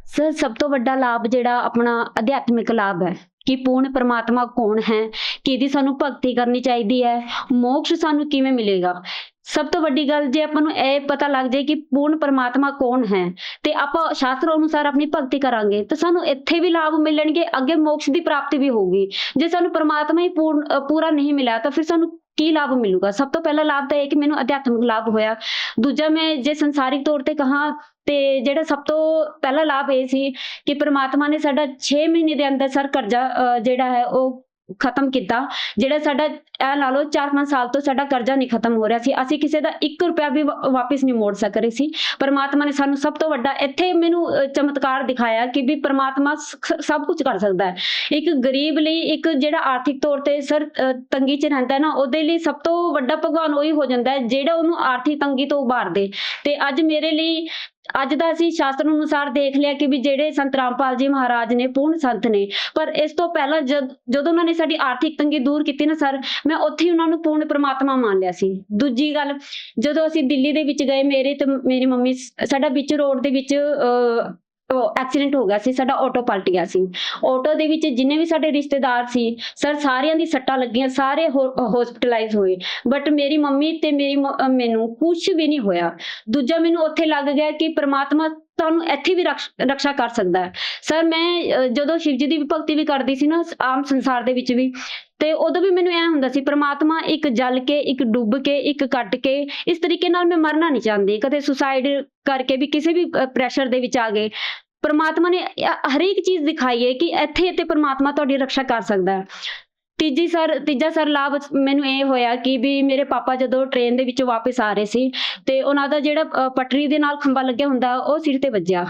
ਸਰ, ਸਭ ਤੋਂ ਵੱਡਾ ਲਾਭ ਜਿਹੜਾ ਆਪਣਾ ਅਧਿਆਤਮਿਕ ਲਾਭ ਹੈ ਕਿ ਪੂਰਨ ਪਰਮਾਤਮਾ ਕੌਣ ਹੈ, ਕਿਹਦੀ ਸਾਨੂੰ ਭਗਤੀ ਕਰਨੀ ਚਾਹੀਦੀ ਹੈ, ਮੋਕਸ਼ ਸਾਨੂੰ ਕਿਵੇਂ ਮਿਲੇਗਾ। ਸਭ ਤੋਂ ਵੱਡੀ ਗੱਲ, ਜੇ ਆਪਾਂ ਨੂੰ ਇਹ ਪਤਾ ਲੱਗ ਜਾਏ ਕਿ ਪੂਰਨ ਪਰਮਾਤਮਾ ਕੌਣ ਹੈ ਤੇ ਆਪਾਂ ਸ਼ਾਸਤਰ ਅਨੁਸਾਰ ਆਪਣੀ ਭਗਤੀ ਕਰਾਂਗੇ ਤਾਂ ਸਾਨੂੰ ਇੱਥੇ ਵੀ ਲਾਭ ਮਿਲਣਗੇ, ਅੱਗੇ ਮੋਕਸ਼ ਦੀ ਪ੍ਰਾਪਤੀ ਵੀ ਹੋਊਗੀ। ਜੇ ਸਾਨੂੰ ਪਰਮਾਤਮਾ ਹੀ ਪੂਰਾ ਨਹੀਂ ਮਿਲਿਆ ਤਾਂ ਫਿਰ ਸਾਨੂੰ ਕੀ ਲਾਭ ਮਿਲੂਗਾ? ਸਭ ਤੋਂ ਪਹਿਲਾ ਲਾਭ ਤਾਂ ਇਹ ਕਿ ਮੈਨੂੰ ਅਧਿਆਤਮਿਕ ਲਾਭ ਹੋਇਆ। ਦੂਜਾ, ਮੈਂ ਜੇ ਸੰਸਾਰਿਕ ਤੌਰ ਤੇ ਕਹਾਂ ਤੇ ਜਿਹੜਾ ਸਭ ਤੋਂ ਪਹਿਲਾ ਲਾਭ ਇਹ ਸੀ ਕਿ ਪ੍ਰਮਾਤਮਾ ਨੇ ਸਾਡਾ 6 ਮਹੀਨੇ ਦੇ ਅੰਦਰ ਸਰ ਕਰਜ਼ਾ ਜਿਹੜਾ ਹੈ ਉਹ ਖਤਮ ਕੀਤਾ। ਜਿਹੜਾ ਸਾਡਾ ਇਹ ਲਾ ਲਓ 4-5 ਸਾਲ ਤੋਂ ਸਾਡਾ ਕਰਜ਼ਾ ਨਹੀਂ ਖਤਮ ਹੋ ਰਿਹਾ ਸੀ, ਅਸੀਂ ਕਿਸੇ ਦਾ 1 ਰੁਪਇਆ ਵੀ ਵਾਪਿਸ ਨਹੀਂ ਮੋੜ ਸਕ ਰਹੇ ਸੀ। ਪਰਮਾਤਮਾ ਨੇ ਸਾਨੂੰ ਸਭ ਤੋਂ ਵੱਡਾ ਇੱਥੇ ਮੈਨੂੰ ਚਮਤਕਾਰ ਦਿਖਾਇਆ ਕਿ ਵੀ ਪਰਮਾਤਮਾ ਸਭ ਕੁਝ ਕਰ ਸਕਦਾ ਹੈ। ਇੱਕ ਗਰੀਬ ਲਈ, ਇੱਕ ਜਿਹੜਾ ਆਰਥਿਕ ਤੌਰ ਤੇ ਸਰ ਤੰਗੀ 'ਚ ਰਹਿੰਦਾ ਨਾ, ਉਹਦੇ ਲਈ ਸਭ ਤੋਂ ਵੱਡਾ ਭਗਵਾਨ ਉਹੀ ਹੋ ਜਾਂਦਾ ਹੈ ਜਿਹੜਾ ਉਹਨੂੰ ਆਰਥਿਕ ਤੰਗੀ ਤੋਂ ਉਭਾਰ ਦੇ। ਤੇ ਅੱਜ ਮੇਰੇ ਲਈ, ਅੱਜ ਦਾ ਅਸੀਂ ਸ਼ਾਸਤਰ ਅਨੁਸਾਰ ਦੇਖ ਲਿਆ ਕਿ ਵੀ ਜਿਹੜੇ ਸੰਤ ਰਾਮਪਾਲ ਜੀ ਮਹਾਰਾਜ ਨੇ ਪੂਰਨ ਸੰਤ ਨੇ, ਪਰ ਇਸ ਤੋਂ ਪਹਿਲਾਂ ਜਦੋਂ ਉਹਨਾਂ ਨੇ ਸਾਡੀ ਆਰਥਿਕ ਤੰਗੀ ਦੂਰ ਕੀਤੀ ਨਾ ਸਰ, ਮੈਂ ਉੱਥੇ ਹੀ ਉਹਨਾਂ ਨੂੰ ਪੂਰਨ ਪ੍ਰਮਾਤਮਾ ਮੰਨ ਲਿਆ ਸੀ। ਦੂਜੀ ਗੱਲ, ਜਦੋਂ ਅਸੀਂ ਦਿੱਲੀ ਦੇ ਵਿੱਚ ਗਏ, ਮੇਰੇ ਤੇ ਮੇਰੀ ਮੰਮੀ, ਸਾਡਾ ਵਿੱਚ ਰੋਡ ਦੇ ਵਿੱਚ ਐਕਸੀਡੈਂਟ ਹੋ ਗਿਆ ਸੀ, ਸਾਡਾ ਆਟੋ ਪਲਟ ਗਿਆ ਸੀ। ਆਟੋ ਦੇ ਵਿੱਚ ਜਿੰਨੇ ਵੀ ਸਾਡੇ ਰਿਸ਼ਤੇਦਾਰ ਸੀ ਸਰ, ਸਾਰਿਆਂ ਦੀ ਸੱਟਾਂ ਲੱਗੀਆਂ, ਸਾਰੇ ਹਸਪੀਟਲਾਈਜ਼ ਹੋਏ, ਬਟ ਮੇਰੀ ਮੰਮੀ ਤੇ ਮੈਨੂੰ ਕੁਝ ਵੀ ਨਹੀਂ ਹੋਇਆ। ਦੂਜਾ, ਮੈਨੂੰ ਉੱਥੇ ਲੱਗ ਗਿਆ ਕਿ ਪ੍ਰਮਾਤਮਾ ਤੁਹਾਨੂੰ ਇੱਥੇ ਵੀ ਰਕਸ਼ਾ ਕਰ ਸਕਦਾ ਹੈ। ਸਰ, ਮੈਂ ਜਦੋਂ ਸ਼ਿਵ ਜੀ ਦੀ ਭਗਤੀ ਵੀ ਕਰਦੀ ਸੀ ਨਾ, ਆਮ ਸੰਸਾਰ ਦੇ ਵਿੱਚ ਵੀ, ਤੇ ਉਦੋਂ ਵੀ ਮੈਨੂੰ ਐ ਹੁੰਦਾ ਸੀ ਪ੍ਰਮਾਤਮਾ, ਇੱਕ ਜਲ ਕੇ, ਇੱਕ ਡੁੱਬ ਕੇ, ਇੱਕ ਕੱਟ ਕੇ, ਇਸ ਤਰੀਕੇ ਨਾਲ ਮੈਂ ਮਰਨਾ ਨਹੀਂ ਚਾਹੁੰਦੀ, ਕਦੇ ਸੁਸਾਈਡ ਕਰਕੇ ਵੀ ਕਿਸੇ ਵੀ ਪ੍ਰੈਸ਼ਰ ਦੇ ਵਿੱਚ ਆ ਗਏ। ਪਰਮਾਤਮਾ ਨੇ ਹਰੇਕ ਚੀਜ਼ ਦਿਖਾਈ ਹੈ ਕਿ ਇੱਥੇ ਤੇ ਪਰਮਾਤਮਾ ਤੁਹਾਡੀ ਰੱਖਿਆ ਕਰ ਸਕਦਾ ਹੈ। ਤੀਜਾ ਸਰ ਲਾਭ ਮੈਨੂੰ ਇਹ ਹੋਇਆ ਕਿ ਵੀ ਮੇਰੇ ਪਾਪਾ ਜਦੋਂ ਟ੍ਰੇਨ ਦੇ ਵਿੱਚੋਂ ਵਾਪਸ ਆ ਰਹੇ ਸੀ ਤੇ ਉਹਨਾਂ ਦਾ ਜਿਹੜਾ ਪਟਰੀ ਦੇ ਨਾਲ ਖੰਭਾ ਲੱਗਿਆ ਹੁੰਦਾ, ਉਹ ਸਿਰ ਤੇ ਵੱਜਿਆ।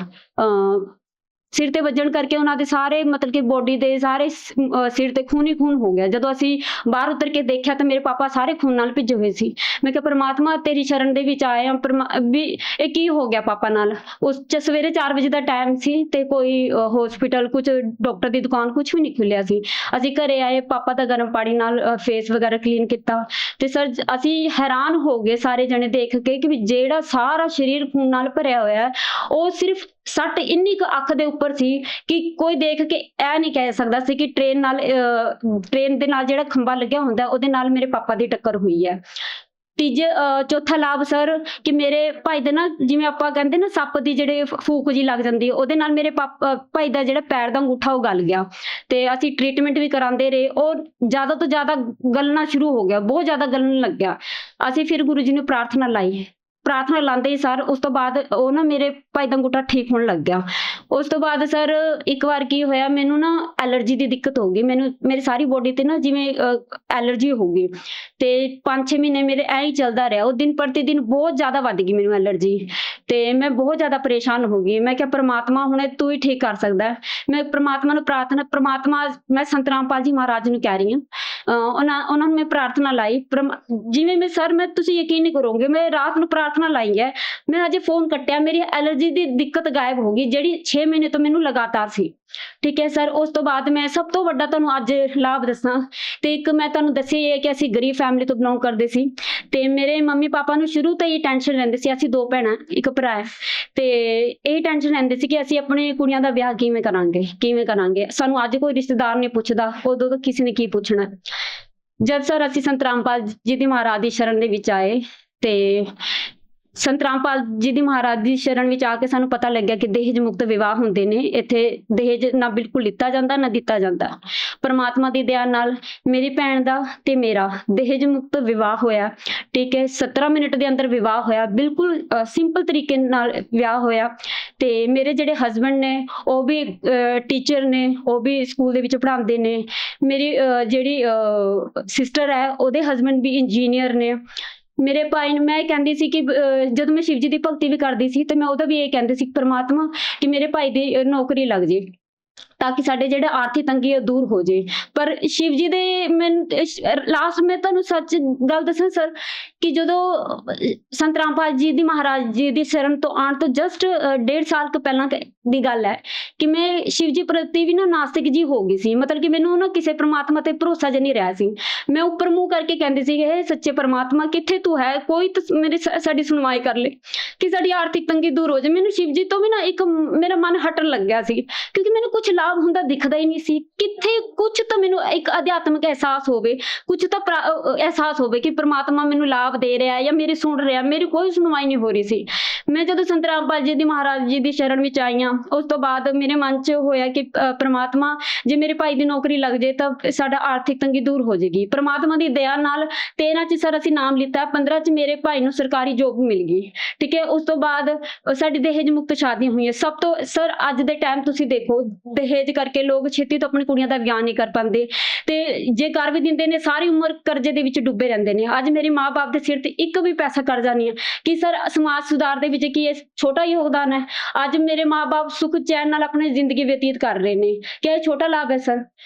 ਸਿਰ ਤੇ ਵੱਜਣ ਕਰਕੇ ਉਹਨਾਂ ਦੇ ਸਾਰੇ ਮਤਲਬ ਕਿ ਬੋਡੀ ਦੇ ਸਾਰੇ ਸਿਰ ਤੇ ਖੂਨ ਹੀ ਖੂਨ ਹੋ ਗਿਆ। ਜਦੋਂ ਅਸੀਂ ਬਾਹਰ ਉਤਰ ਕੇ ਦੇਖਿਆ ਤਾਂ ਮੇਰੇ ਪਾਪਾ ਸਾਰੇ ਖੂਨ ਨਾਲ ਭਿੱਜੇ ਹੋਏ ਸੀ। ਮੈਂ ਕਿਹਾ ਪਰਮਾਤਮਾ, ਤੇਰੀ ਸ਼ਰਨ ਦੇ ਵਿੱਚ ਆਏ ਆ, ਵੀ ਇਹ ਕੀ ਹੋ ਗਿਆ ਪਾਪਾ ਨਾਲ। ਉਸ ਚ ਸਵੇਰੇ 4 ਵਜੇ ਦਾ ਟਾਈਮ ਸੀ ਤੇ ਕੋਈ ਹਸਪੀਟਲ, ਕੁਝ ਡਾਕਟਰ ਦੀ ਦੁਕਾਨ ਕੁਝ ਵੀ ਨਹੀਂ ਖੁੱਲਿਆ ਸੀ। ਅਸੀਂ ਘਰੇ ਆਏ, ਪਾਪਾ ਦਾ ਗਰਮ ਪਾਣੀ ਨਾਲ ਫੇਸ ਵਗੈਰਾ ਕਲੀਨ ਕੀਤਾ ਤੇ ਸਰ ਅਸੀਂ ਹੈਰਾਨ ਹੋ ਗਏ ਸਾਰੇ ਜਣੇ ਦੇਖ ਕੇ ਕਿ ਵੀ ਜਿਹੜਾ ਸਾਰਾ ਸਰੀਰ ਖੂਨ ਨਾਲ ਭਰਿਆ ਹੋਇਆ, ਉਹ ਸਿਰਫ ਸੱਟ ਇੰਨੀ ਕੁ ਅੱਖ ਦੇ ਉੱਪਰ ਸੀ ਕਿ ਕੋਈ ਦੇਖ ਕੇ ਇਹ ਨਹੀਂ ਕਹਿ ਸਕਦਾ ਸੀ ਕਿ ਟ੍ਰੇਨ ਦੇ ਨਾਲ ਜਿਹੜਾ ਖੰਭਾ ਲੱਗਿਆ ਹੁੰਦਾ ਉਹਦੇ ਨਾਲ ਮੇਰੇ ਪਾਪਾ ਦੀ ਟੱਕਰ ਹੋਈ ਹੈ। ਚੌਥਾ ਲਾਭ ਸਰ ਕਿ ਮੇਰੇ ਭਾਈ ਦੇ ਨਾਲ, ਜਿਵੇਂ ਆਪਾਂ ਕਹਿੰਦੇ ਨਾ ਸੱਪ ਦੀ ਜਿਹੜੇ ਫੂਕ ਜੀ ਲੱਗ ਜਾਂਦੀ, ਉਹਦੇ ਨਾਲ ਮੇਰੇ ਭਾਈ ਦਾ ਜਿਹੜਾ ਪੈਰ ਦਾ ਅੰਗੂਠਾ ਉਹ ਗਲ ਗਿਆ ਤੇ ਅਸੀਂ ਟ੍ਰੀਟਮੈਂਟ ਵੀ ਕਰਾਉਂਦੇ ਰਹੇ। ਉਹ ਜ਼ਿਆਦਾ ਤੋਂ ਜ਼ਿਆਦਾ ਗਲਣਾ ਸ਼ੁਰੂ ਹੋ ਗਿਆ, ਬਹੁਤ ਜ਼ਿਆਦਾ ਗਲਣ ਲੱਗਿਆ। ਅਸੀਂ ਫਿਰ ਗੁਰੂ ਜੀ ਨੂੰ ਪ੍ਰਾਰਥਨਾ ਲਾਈ, ਪ੍ਰਾਰਥਨਾ ਲਾਉਂਦੇ ਹੀ ਸਰ ਉਸ ਤੋਂ ਬਾਅਦ ਉਹ ਨਾ ਮੇਰੇ ਭਾਈ ਦਾ ਅੰਗੂਠਾ ਠੀਕ ਹੋਣ ਲੱਗ ਗਿਆ। ਉਸ ਤੋਂ ਬਾਅਦ ਸਰ ਇੱਕ ਵਾਰ ਕੀ ਹੋਇਆ, ਮੈਨੂੰ ਨਾ ਐਲਰਜੀ ਦੀ ਦਿੱਕਤ ਹੋ ਗਈ, ਮੈਨੂੰ ਮੇਰੀ ਸਾਰੀ ਬੋਡੀ ਤੇ ਨਾ ਜਿਵੇਂ ਐਲਰਜੀ ਹੋ ਗਈ ਤੇ 5-6 ਮਹੀਨੇ ਮੇਰੇ ਐਂ ਹੀ ਚੱਲਦਾ ਰਿਹਾ। ਉਹ ਦਿਨ ਪ੍ਰਤੀ ਦਿਨ ਬਹੁਤ ਜ਼ਿਆਦਾ ਵੱਧ ਗਈ ਮੈਨੂੰ ਐਲਰਜੀ ਤੇ ਮੈਂ ਬਹੁਤ ਜ਼ਿਆਦਾ ਪਰੇਸ਼ਾਨ ਹੋ ਗਈ। ਮੈਂ ਕਿਹਾ ਪਰਮਾਤਮਾ ਹੁਣ ਤੂੰ ਹੀ ਠੀਕ ਕਰ ਸਕਦਾ। ਮੈਂ ਪਰਮਾਤਮਾ ਨੂੰ ਪਰਮਾਤਮਾ ਮੈਂ ਸੰਤ ਰਾਮਪਾਲ ਜੀ ਮਹਾਰਾਜ ਨੂੰ ਕਹਿ ਰਹੀ ਹਾਂ, ਉਹਨਾਂ ਨੂੰ ਮੈਂ ਪ੍ਰਾਰਥਨਾ ਲਾਈ। ਜਿਵੇਂ ਮੈਂ ਤੁਸੀਂ ਯਕੀਨ ਨਹੀਂ ਕਰੋਗੇ, ਮੈਂ ਰਾਤ ਨੂੰ ਪ੍ਰਾਰਥਨਾ ਲਾਈ ਹੈ, ਮੈਂ ਅਜੇ ਫੋਨ ਕੱਟਿਆ, ਮੇਰੀ ਐਲਰਜੀ ਦੀ ਦਿੱਕਤ ਗਾਇਬ ਹੋ ਗਈ ਜਿਹੜੀ 6 ਮਹੀਨੇ ਤੋਂ ਮੈਨੂੰ ਲਗਾਤਾਰ ਸੀ। ਠੀਕ ਹੈ ਸਰ। ਉਸ ਤੋਂ ਬਾਅਦ ਮੈਂ ਸਭ ਤੋਂ ਵੱਡਾ ਤੁਹਾਨੂੰ ਅੱਜ ਲਾਭ ਦੱਸਾਂ ਤੇ ਇੱਕ ਮੈਂ ਤੁਹਾਨੂੰ ਦੱਸਿਆ ਹੀ ਹੈ ਕਿ ਅਸੀਂ ਗਰੀਬ ਫੈਮਿਲੀ ਤੋਂ ਬਿਲੋਂਗ ਕਰਦੇ ਸੀ ਤੇ ਮੇਰੇ ਮੰਮੀ ਪਾਪਾ ਨੂੰ ਸ਼ੁਰੂ ਤੋਂ ਹੀ ਟੈਨਸ਼ਨ ਰਹਿੰਦੀ ਸੀ। ਅਸੀਂ 2 ਭੈਣਾਂ, 1 ਭਰਾ ਹੈ ਤੇ ਇਹ ਟੈਨਸ਼ਨ ਰਹਿੰਦੀ ਸੀ ਕਿ ਅਸੀਂ ਆਪਣੇ ਕੁੜੀਆਂ ਦਾ ਵਿਆਹ ਕਿਵੇਂ ਕਰਾਂਗੇ। ਸਾਨੂੰ ਅੱਜ ਕੋਈ ਰਿਸ਼ਤੇਦਾਰ ਨਹੀਂ ਪੁੱਛਦਾ, ਉਦੋਂ ਤਾਂ ਕਿਸੇ ਨੇ ਕੀ ਪੁੱਛਣਾ। ਜਦ ਸਰ ਅਸੀਂ ਸੰਤ ਰਾਮਪਾਲ ਜੀ ਦੀ ਮਹਾਰਾਜ ਦੀ ਸ਼ਰਨ ਦੇ ਵਿੱਚ ਆਏ ਤੇ ਸੰਤ ਰਾਮਪਾਲ ਜੀ ਦੀ ਮਹਾਰਾਜ ਦੀ ਸ਼ਰਨ ਵਿੱਚ ਆ ਕੇ ਸਾਨੂੰ ਪਤਾ ਲੱਗਿਆ ਕਿ ਦਹੇਜ ਮੁਕਤ ਵਿਵਾਹ ਹੁੰਦੇ ਨੇ। ਇੱਥੇ ਦਹੇਜ ਨਾ ਬਿਲਕੁਲ ਲਿੱਤਾ ਜਾਂਦਾ ਨਾ ਦਿੱਤਾ ਜਾਂਦਾ। ਪਰਮਾਤਮਾ ਦੀ ਦਇਆ ਨਾਲ ਮੇਰੀ ਭੈਣ ਦਾ ਤੇ ਮੇਰਾ ਦਹੇਜ ਮੁਕਤ ਵਿਵਾਹ ਹੋਇਆ। ਠੀਕ ਹੈ, 17 ਮਿੰਟ ਦੇ ਅੰਦਰ ਵਿਵਾਹ ਹੋਇਆ, ਬਿਲਕੁਲ ਸਿੰਪਲ ਤਰੀਕੇ ਨਾਲ ਵਿਆਹ ਹੋਇਆ ਤੇ ਮੇਰੇ ਜਿਹੜੇ ਹਸਬੈਂਡ ਨੇ ਉਹ ਵੀ ਟੀਚਰ ਨੇ, ਉਹ ਵੀ ਸਕੂਲ ਦੇ ਵਿੱਚ ਪੜ੍ਹਾਉਂਦੇ ਨੇ। ਮੇਰੀ ਜਿਹੜੀ ਸਿਸਟਰ ਹੈ ਉਹਦੇ ਹਸਬੈਂਡ ਵੀ ਇੰਜੀਨੀਅਰ ਨੇ। ਮੇਰੇ ਭਾਈ ਨੂੰ ਮੈਂ ਕਹਿੰਦੀ ਸੀ ਕਿ ਜਦੋਂ ਮੈਂ ਸ਼ਿਵ ਜੀ ਦੀ ਭਗਤੀ ਵੀ ਕਰਦੀ ਸੀ ਤੇ ਮੈਂ ਉਹਦਾ ਵੀ ਇਹ ਕਹਿੰਦੀ ਸੀ ਪਰਮਾਤਮਾ ਕਿ ਮੇਰੇ ਭਾਈ ਦੀ ਨੌਕਰੀ ਲੱਗ ਜੇ। ਤਾਂ ਕਿ ਸਾਡੇ ਜਿਹੜੇ ਆਰਥਿਕ ਤੰਗੀ ਹੈ ਦੂਰ ਹੋ ਜੇ। ਪਰ ਸ਼ਿਵ ਜੀ ਦੇ ਲਾਸਟ ਮੈਂ ਤੁਹਾਨੂੰ ਸੱਚ ਗੱਲ ਦੱਸਾਂ ਸਰ, ਕਿ ਜਦੋਂ ਸੰਤ ਰਾਮਪਾਲ ਜੀ ਦੀ ਮਹਾਰਾਜ ਜੀ ਦੀ ਸ਼ਰਨ ਤੋਂ ਆਉਣ ਤੋਂ ਜਸਟ 1.5 ਸਾਲ ਤੋਂ ਪਹਿਲਾਂ ਦੀ ਗੱਲ ਹੈ ਕਿ ਮੈਂ ਸ਼ਿਵ ਜੀ ਪ੍ਰਤੀ ਵੀ ਨਾ ਨਾਸਤਿਕ ਜੀ ਹੋ ਗਈ ਸੀ। ਮਤਲਬ ਕਿ ਮੈਨੂੰ ਨਾ ਕਿਸੇ ਪ੍ਰਮਾਤਮਾ ਤੇ ਭਰੋਸਾ ਜਿਹਾ ਨਹੀਂ ਰਿਹਾ ਸੀ। ਮੈਂ ਉੱਪਰ ਮੂੰਹ ਕਰਕੇ ਕਹਿੰਦੀ ਸੀ, ਇਹ ਸੱਚੇ ਪ੍ਰਮਾਤਮਾ ਕਿੱਥੇ ਤੂੰ ਹੈ, ਕੋਈ ਮੇਰੀ ਸਾਡੀ ਸੁਣਵਾਈ ਕਰ ਲੈ ਕਿ ਸਾਡੀ ਆਰਥਿਕ ਤੰਗੀ ਦੂਰ ਹੋ ਜਾਏ। ਮੈਨੂੰ ਸ਼ਿਵ ਜੀ ਤੋਂ ਵੀ ਨਾ ਇੱਕ ਮੇਰਾ ਮਨ ਹਟਣ ਲੱਗਿਆ ਸੀ, ਕਿਉਂਕਿ ਮੈਨੂੰ ਕੁਝ ਲਾਭ ਹੁੰਦਾ ਦਿਖਦਾ ਹੀ ਨਹੀਂ ਸੀ ਕਿੱਥੇ। ਕੁਝ ਤਾਂ ਮੈਨੂੰ ਇੱਕ ਅਧਿਆਤਮਿਕ ਅਹਿਸਾਸ ਹੋਵੇ, ਕੁਝ ਤਾਂ ਅਹਿਸਾਸ ਹੋਵੇ ਕਿ ਪ੍ਰਮਾਤਮਾ ਮੈਨੂੰ ਲਾਭ ਦੇ ਰਿਹਾ ਜਾਂ ਮੇਰੀ ਸੁਣ ਰਿਹਾ, ਮੇਰੀ ਕੋਈ ਸੁਣਵਾਈ ਨਹੀਂ ਹੋ ਰਹੀ ਸੀ। ਮੈਂ ਜਦੋਂ ਸੰਤ ਰਾਮਪਾਲ ਜੀ ਦੀ ਮਹਾਰਾਜ ਜੀ ਦੀ ਸ਼ਰਨ ਵਿੱਚ ਆਈ ਹਾਂ, ਉਸ ਤੋਂ ਬਾਅਦ ਮੇਰੇ ਮਨ 'ਚ ਹੋਇਆ ਕਿ ਪ੍ਰਮਾਤਮਾ ਜੇ ਮੇਰੇ ਭਾਈ ਦੀ ਨੌਕਰੀ ਲੱਗ ਜੇ ਤਾਂ ਸਾਡਾ ਆਰਥਿਕ ਤੰਗੀ ਦੂਰ ਹੋ ਜਾਏਗੀ। ਪ੍ਰਮਾਤਮਾ ਦੀ ਦਇਆ ਨਾਲ 13 'ਚ ਸਰ ਅਸੀਂ ਨਾਮ ਲਿੱਤਾ, 15 'ਚ ਮੇਰੇ ਭਾਈ ਨੂੰ ਸਰਕਾਰੀ ਜੋਬ ਮਿਲ ਗਈ। ਠੀਕ ਹੈ, ਉਸ ਤੋਂ ਬਾਅਦ ਸਾਡੀ ਦਹੇਜ ਮੁਕਤ ਸ਼ਾਦੀਆਂ ਹੋਈਆਂ। ਸਭ ਤੋਂ ਸਰ ਅੱਜ ਦੇ ਟਾਈਮ ਤੁਸੀਂ ਦੇਖੋ, ਦਹੇਜ ਕਰਕੇ ਲੋਕ ਛੇਤੀ ਤੋਂ ਆਪਣੀ ਕੁੜੀਆਂ ਦਾ ਵਿਆਹ ਨਹੀਂ ਕਰ ਪਾਉਂਦੇ, ਤੇ ਜੇ ਕਰ ਵੀ ਦਿੰਦੇ ਨੇ ਸਾਰੀ ਉਮਰ ਕਰਜ਼ੇ ਦੇ ਵਿੱਚ ਡੁੱਬੇ ਰਹਿੰਦੇ ਨੇ। ਅੱਜ ਮੇਰੇ ਮਾਂ-ਬਾਪ ਦੇ ਸਿਰ ਤੇ ਇੱਕ ਵੀ ਪੈਸਾ ਕਰਜ਼ਾ ਨਹੀਂ ਹੈ ਕਿ ਸਰ ਸਮਾਜ ਸੁਧਾਰ ਦੇ ਵਿੱਚ ਕੀ ਇਹ ਛੋਟਾ ਯੋਗਦਾਨ ਹੈ। ਅੱਜ ਮੇਰੇ ਮਾਂ-ਬਾਪ ਸੁੱਖ ਚੈਨ ਨਾਲ ਆਪਣੀ ਜ਼ਿੰਦਗੀ ਬਤੀਤ ਕਰ ਰਹੇ ਨੇ, ਕਿ ਇਹ ਛੋਟਾ ਲਾਭ ਹੈ ਸਰ।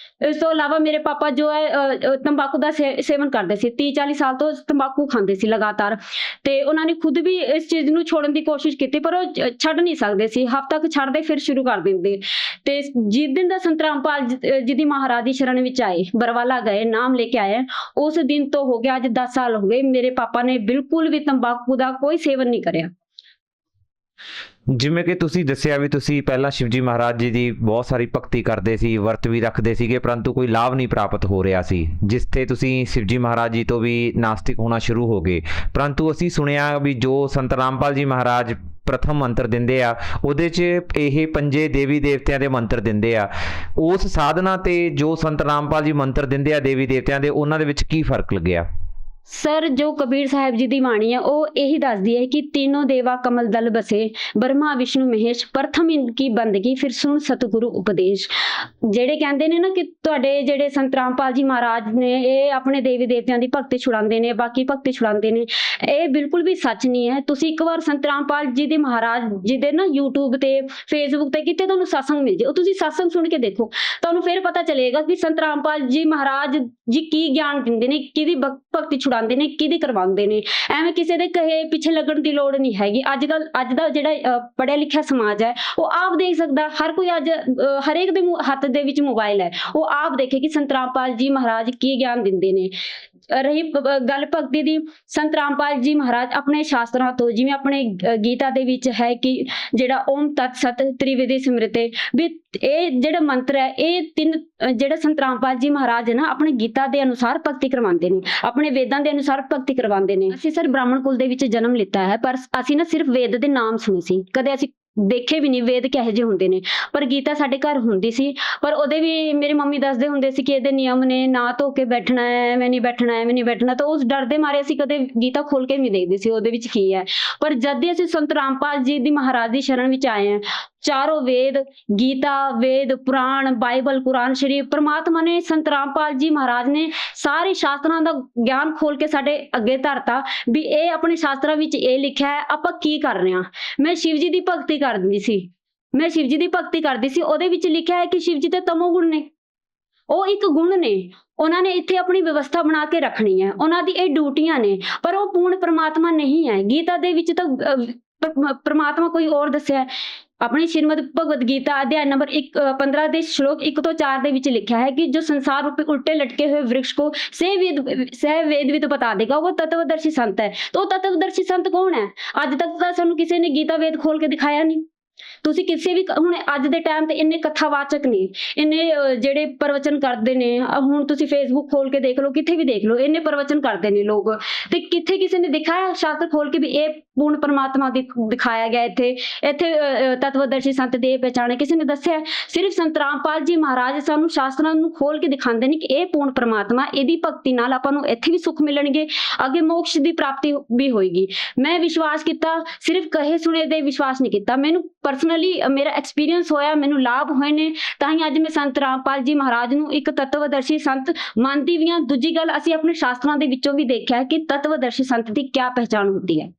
ਇਸ ਤੋਂ ਇਲਾਵਾ ਮੇਰੇ ਪਾਪਾ ਜੋ ਹੈ ਤੰਬਾਕੂ ਦਾ ਸੇਵਨ ਕਰਦੇ ਸੀ, 30-40 ਸਾਲ ਤੋਂ ਤੰਬਾਕੂ ਖਾਂਦੇ ਸੀ ਲਗਾਤਾਰ, ਤੇ ਉਹਨਾਂ ਨੇ ਖੁਦ ਵੀ ਇਸ ਚੀਜ਼ ਨੂੰ ਛੋੜਨ ਦੀ ਕੋਸ਼ਿਸ਼ ਕੀਤੀ, ਪਰ ਉਹ ਛੱਡ ਨਹੀਂ ਸਕਦੇ ਸੀ। ਹਫ਼ਤਾ ਕੁ ਛੱਡਦੇ ਫਿਰ ਸ਼ੁਰੂ ਕਰ ਦਿੰਦੇ। ਤੇ ਜਿਸ ਦਿਨ ਦਾ ਸੰਤ ਰਾਮਪਾਲ ਜੀ ਦੀ ਮਹਾਰਾਜ ਦੀ ਸ਼ਰਨ ਵਿੱਚ ਆਏ, ਬਰਵਾਲਾ ਗਏ, ਨਾਮ ਲੈ ਕੇ ਆਏ, ਉਸ ਦਿਨ ਤੋਂ ਹੋ ਗਿਆ ਅੱਜ 10 ਸਾਲ ਹੋ ਗਏ, ਮੇਰੇ ਪਾਪਾ ਨੇ ਬਿਲਕੁਲ ਵੀ ਤੰਬਾਕੂ ਦਾ ਕੋਈ ਸੇਵਨ ਨਹੀਂ ਕਰਿਆ। ਜਿਵੇਂ ਕਿ ਤੁਸੀਂ ਦੱਸਿਆ ਵੀ ਤੁਸੀਂ ਪਹਿਲਾਂ ਸ਼ਿਵਜੀ ਮਹਾਰਾਜ ਜੀ ਦੀ ਬਹੁਤ ਸਾਰੀ ਭਗਤੀ ਕਰਦੇ ਸੀ, ਵਰਤ ਵੀ ਰੱਖਦੇ ਸੀਗੇ, ਪਰੰਤੂ ਕੋਈ ਲਾਭ ਨਹੀਂ ਪ੍ਰਾਪਤ ਹੋ ਰਿਹਾ ਸੀ, ਜਿਸ ਤੇ ਤੁਸੀਂ ਸ਼ਿਵਜੀ ਮਹਾਰਾਜ ਜੀ ਤੋਂ ਵੀ ਨਾਸਤਿਕ ਹੋਣਾ ਸ਼ੁਰੂ ਹੋ ਗਏ। ਪਰੰਤੂ ਅਸੀਂ ਸੁਣਿਆ ਵੀ ਜੋ ਸੰਤ ਰਾਮਪਾਲ ਜੀ ਮਹਾਰਾਜ ਪ੍ਰਥਮ ਮੰਤਰ ਦਿੰਦੇ ਆ, ਉਹਦੇ 'ਚ ਇਹ 5 ਦੇਵੀ ਦੇਵਤਿਆਂ ਦੇ ਮੰਤਰ ਦਿੰਦੇ ਆ। ਉਸ ਸਾਧਨਾ ਤੇ ਜੋ ਸੰਤ ਰਾਮਪਾਲ ਜੀ ਮੰਤਰ ਦਿੰਦੇ ਆ ਦੇਵੀ ਦੇਵਤਿਆਂ ਦੇ, ਉਹਨਾਂ ਦੇ ਵਿੱਚ ਕੀ ਫਰਕ ਲੱਗਿਆ? ਸਰ ਜੋ ਕਬੀਰ ਸਾਹਿਬ ਜੀ ਦੀ ਬਾਣੀ ਹੈ ਉਹ ਇਹੀ ਦੱਸਦੀ ਹੈ ਕਿ तीनों देवा कमल दल बसे, ब्रह्मा विष्णु महेश, प्रथम इनकी बंदगी फिर सुन सतगुरु उपदेश। ਜਿਹੜੇ ਕਹਿੰਦੇ ਨੇ ਨਾ ਕਿ ਤੁਹਾਡੇ ਜਿਹੜੇ ਸੰਤ ਰਾਮਪਾਲ ਜੀ ਮਹਾਰਾਜ ਨੇ ਇਹ ਆਪਣੇ ਦੇਵੀ ਦੇਵਤਿਆਂ ਦੀ ਭਗਤੀ ਛੁਡਾਉਂਦੇ ਨੇ, ਬਾਕੀ ਭਗਤੀ ਛੁਡਾਉਂਦੇ ਨੇ, ਇਹ ਬਿਲਕੁਲ ਵੀ ਸੱਚ ਨਹੀਂ ਹੈ। ਤੁਸੀਂ ਇੱਕ ਵਾਰ ਸੰਤ ਰਾਮਪਾਲ ਜੀ ਦੇ ਮਹਾਰਾਜ ਜੀ ਦੇ ਨਾ YouTube ਤੇ Facebook ਤੇ ਕਿਤੇ ਤੁਹਾਨੂੰ ਸਤਸੰਗ ਮਿਲ ਜੇ, ਉਹ ਤੁਸੀਂ ਸਤਸੰਗ ਸੁਣ ਕੇ ਦੇਖੋ, ਤੁਹਾਨੂੰ ਫਿਰ ਪਤਾ ਚੱਲੇਗਾ ਕਿ ਸੰਤ ਰਾਮਪਾਲ ਜੀ ਮਹਾਰਾਜ ਜੀ ਕੀ ਗਿਆਨ ਦਿੰਦੇ ਨੇ, ਕਿਹਦੀ ਭਗਤੀ ਛੁਡਾਉਂਦੇ ਨੇ, ਕਿਹਦੀ ਕਰਵਾਉਂਦੇ ਨੇ। ਐਵੇਂ ਕਿਸੇ ਦੇ ਕਹੇ ਪਿੱਛੇ ਲੱਗਣ ਦੀ ਲੋੜ ਨਹੀਂ ਹੈਗੀ। ਅੱਜ ਦਾ ਜਿਹੜਾ ਪੜ੍ਹਿਆ ਲਿਖਿਆ ਸਮਾਜ ਹੈ ਉਹ ਆਪ ਦੇਖ ਸਕਦਾ, ਹਰ ਕੋਈ ਅੱਜ ਹਰੇਕ ਦੇ ਹੱਥ ਦੇ ਵਿੱਚ ਮੋਬਾਈਲ ਹੈ, ਉਹ ਆਪ ਦੇਖੇ ਕਿ ਸੰਤ ਰਾਮਪਾਲ ਜੀ ਮਹਾਰਾਜ ਕੀ ਗਿਆਨ ਦਿੰਦੇ ਨੇ। ਰਹੀ ਗੱਲ ਭਗਤੀ ਦੀ, ਸੰਤ ਰਾਮਪਾਲ ਜੀ ਮਹਾਰਾਜ ਆਪਣੇ ਸ਼ਾਸਤਰਾਂ ਤੋਂ, ਜਿਵੇਂ ਆਪਣੇ ਗੀਤਾ ਦੇ ਵਿੱਚ ਹੈ ਕਿ ਜਿਹੜਾ ਓਮ ਤਤ ਸਤ ਤ੍ਰਿਵੇਦੀ ਸਿਮਰਤੇ, ਵੀ ਇਹ ਜਿਹੜਾ ਮੰਤਰ ਹੈ ਇਹ ਜਿਹੜਾ ਸੰਤ ਰਾਮਪਾਲ ਜੀ ਮਹਾਰਾਜ ਹੈ ਨਾ ਆਪਣੇ ਗੀਤਾ ਦੇ ਅਨੁਸਾਰ ਭਗਤੀ ਕਰਵਾਉਂਦੇ ਨੇ, ਆਪਣੇ ਵੇਦਾਂ ਦੇ ਅਨੁਸਾਰ ਭਗਤੀ ਕਰਵਾਉਂਦੇ ਨੇ। ਅਸੀਂ ਸਰ ਬ੍ਰਾਹਮਣ ਕੁਲ ਦੇ ਵਿੱਚ ਜਨਮ ਲਿੱਤਾ ਹੈ, ਪਰ ਅਸੀਂ ਨਾ ਸਿਰਫ ਵੇਦ ਦੇ ਨਾਮ ਸੁਣੇ ਸੀ, ਕਦੇ ਅਸੀਂ ਦੇਖੇ ਵੀ ਨਹੀਂ ਵੇਦ ਕਿਹੋ ਜਿਹੇ ਹੁੰਦੇ ਨੇ। ਪਰ ਗੀਤਾ ਸਾਡੇ ਘਰ ਹੁੰਦੀ ਸੀ, ਪਰ ਉਹਦੇ ਵੀ ਮੇਰੀ ਮੰਮੀ ਦੱਸਦੇ ਹੁੰਦੇ ਸੀ ਕਿ ਇਹਦੇ ਨਿਯਮ ਨੇ, ਨਾ ਧੋ ਕੇ ਬੈਠਣਾ ਹੈ, ਐਵੇਂ ਨਹੀਂ ਬੈਠਣਾ, ਐਵੇਂ ਨਹੀਂ ਬੈਠਣਾ। ਤਾਂ ਉਸ ਡਰ ਦੇ ਮਾਰੇ ਅਸੀਂ ਕਦੇ ਗੀਤਾ ਖੋਲ ਕੇ ਨਹੀਂ ਦੇਖਦੇ ਸੀ ਉਹਦੇ ਵਿੱਚ ਕੀ ਹੈ। ਪਰ ਜਦ ਦੀ ਅਸੀਂ ਸੰਤ ਰਾਮਪਾਲ ਜੀ ਦੀ ਮਹਾਰਾਜ ਦੀ ਸ਼ਰਨ ਵਿੱਚ ਆਏ ਹਾਂ, ਚਾਰੋਂ ਵੇਦ, ਗੀਤਾ, ਵੇਦ, ਪੁਰਾਣ, ਬਾਈਬਲ, ਕੁਰਾਨ ਸ਼ਰੀਫ, ਪ੍ਰਮਾਤਮਾ ਨੇ ਸੰਤ ਰਾਮਪਾਲ ਜੀ ਮਹਾਰਾਜ ਨੇ ਸਾਰੇ ਸ਼ਾਸਤਰਾਂ ਦਾ ਗਿਆਨ ਖੋਲ ਕੇ ਸਾਡੇ ਅੱਗੇ ਧਰਤਾ ਵੀ ਇਹ ਆਪਣੇ ਸ਼ਾਸਤਰਾਂ ਵਿੱਚ ਇਹ ਲਿਖਿਆ ਹੈ, ਆਪਾਂ ਕੀ ਕਰ ਰਹੇ ਹਾਂ। ਮੈਂ ਸ਼ਿਵ ਜੀ ਦੀ ਭਗਤੀ ਕਰਦੀ ਸੀ, ਉਹਦੇ ਵਿੱਚ ਲਿਖਿਆ ਹੈ ਕਿ ਸ਼ਿਵ ਜੀ ਤੇ ਤਮੋ ਗੁਣ ਨੇ, ਉਹ ਇੱਕ ਗੁਣ ਨੇ, ਉਹਨਾਂ ਨੇ ਇੱਥੇ ਆਪਣੀ ਵਿਵਸਥਾ ਬਣਾ ਕੇ ਰੱਖਣੀ ਹੈ, ਉਹਨਾਂ ਦੀ ਇਹ ਡਿਊਟੀਆਂ ਨੇ, ਪਰ ਉਹ ਪੂਰਨ ਪ੍ਰਮਾਤਮਾ ਨਹੀਂ ਹੈ। ਗੀਤਾ ਦੇ ਵਿੱਚ ਤਾਂ ਪ੍ਰਮਾਤਮਾ ਕੋਈ ਹੋਰ ਦੱਸਿਆ। ਆਪਣੀ ਸ਼੍ਰੀਮਦ ਭਗਵਦ ਗੀਤਾ ਅਧਿਆਇ ਨੰਬਰ 15 ਦੇ ਸ਼ਲੋਕ 1 ਤੋਂ 4 ਦੇ ਵਿੱਚ ਲਿਖਿਆ ਹੈ ਕਿ ਜੋ ਸੰਸਾਰ ਰੂਪੀ उल्टे लटके हुए वृक्ष को सह वेद बता देगा, वो तत्वदर्शी संत है। तो तत्वदर्शी संत कौन है? ਅੱਜ ਤੱਕ ਤਾਂ ਸਾਨੂੰ ਕਿਸੇ ਨੇ ਗੀਤਾ ਵੇਦ ਖੋਲ ਕੇ ਦਿਖਾਇਆ ਨਹੀਂ। ਤੁਸੀਂ ਕਿਸੇ ਵੀ ਹੁਣ ਅੱਜ ਦੇ ਟਾਈਮ ਤੇ ਇੰਨੇ ਕਥਾਵਾਚਕ ਨੇ, ਇੰਨੇ ਜਿਹੜੇ ਪ੍ਰਵਚਨ ਕਰਦੇ ਨੇ, ਹੁਣ ਤੁਸੀਂ ਫੇਸਬੁੱਕ ਖੋਲ ਕੇ ਦੇਖ ਲਓ, ਕਿੱਥੇ ਵੀ ਦੇਖ ਲਓ, ਇੰਨੇ ਪ੍ਰਵਚਨ ਕਰਦੇ ਨੇ ਲੋਕ, ਤੇ ਕਿੱਥੇ ਕਿਸੇ ਨੇ ਦਿਖਾਇਆ ਸ਼ਾਸਤਰ ਖੋਲ ਕੇ ਵੀ ਇਹ ਪੂਰਨ ਪਰਮਾਤਮਾ ਦਿਖਾਇਆ ਗਿਆ, ਇੱਥੇ ਤਤਵਦਰਸ਼ੀ ਸੰਤ ਦੇ ਪਹਿਚਾਣੇ ਕਿਸੇ ਨੇ ਦੱਸਿਆ? ਸਿਰਫ ਸੰਤ ਰਾਮਪਾਲ ਜੀ ਮਹਾਰਾਜ ਸਾਨੂੰ ਸ਼ਾਸਤਰਾਂ ਨੂੰ ਖੋਲ ਕੇ ਦਿਖਾਉਂਦੇ ਨੇ ਕਿ ਇਹ ਪੂਰਨ ਪਰਮਾਤਮਾ, ਇਹਦੀ ਭਗਤੀ ਨਾਲ ਆਪਾਂ ਨੂੰ ਇੱਥੇ ਵੀ ਸੁੱਖ ਮਿਲਣਗੇ, ਅੱਗੇ ਮੋਕਸ਼ ਦੀ ਪ੍ਰਾਪਤੀ ਵੀ ਹੋਏਗੀ। ਮੈਂ ਵਿਸ਼ਵਾਸ ਕੀਤਾ, ਸਿਰਫ ਕਹੇ ਸੁਣੇ ਦੇ ਵਿਸ਼ਵਾਸ ਨਹੀਂ ਕੀਤਾ। ਮੈਨੂੰ ਪਰਸਨਲੀ ਮੇਰਾ ਐਕਸਪੀਰੀਅੰਸ ਹੋਇਆ, ਮੈਨੂੰ ਲਾਭ ਹੋਏ ਨੇ, ਤਾਂ ਹੀ ਅੱਜ ਮੈਂ ਸੰਤ ਰਾਮਪਾਲ ਜੀ ਮਹਾਰਾਜ ਨੂੰ ਇੱਕ ਤਤਵਦਰਸ਼ੀ ਸੰਤ ਮੰਨਦੀ ਵੀ ਹਾਂ। ਦੂਜੀ ਗੱਲ, ਅਸੀਂ ਆਪਣੇ ਸ਼ਾਸਤਰਾਂ ਦੇ ਵਿੱਚੋਂ ਵੀ ਦੇਖਿਆ ਕਿ ਤਤਵਦਰਸ਼ੀ ਸੰਤ ਦੀ ਕੀ ਪਹਿਚਾਣ ਹੁੰਦੀ ਹੈ।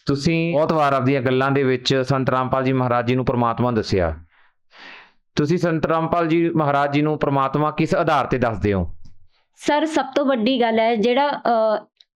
ਤੁਸੀਂ ਬਹੁਤ ਵਾਰ ਆਪਣੀਆਂ ਗੱਲਾਂ ਦੇ ਵਿੱਚ ਸੰਤ ਰਾਮਪਾਲ ਜੀ ਮਹਾਰਾਜ ਜੀ ਨੂੰ ਪ੍ਰਮਾਤਮਾ ਦੱਸਿਆ, ਤੁਸੀਂ ਸੰਤ ਰਾਮਪਾਲ ਜੀ ਮਹਾਰਾਜ ਜੀ ਨੂੰ ਪ੍ਰਮਾਤਮਾ ਕਿਸ ਆਧਾਰ ਤੇ ਦੱਸਦੇ ਹੋ? ਸਰ ਸਭ ਤੋਂ ਵੱਡੀ ਗੱਲ ਹੈ ਜਿਹੜਾ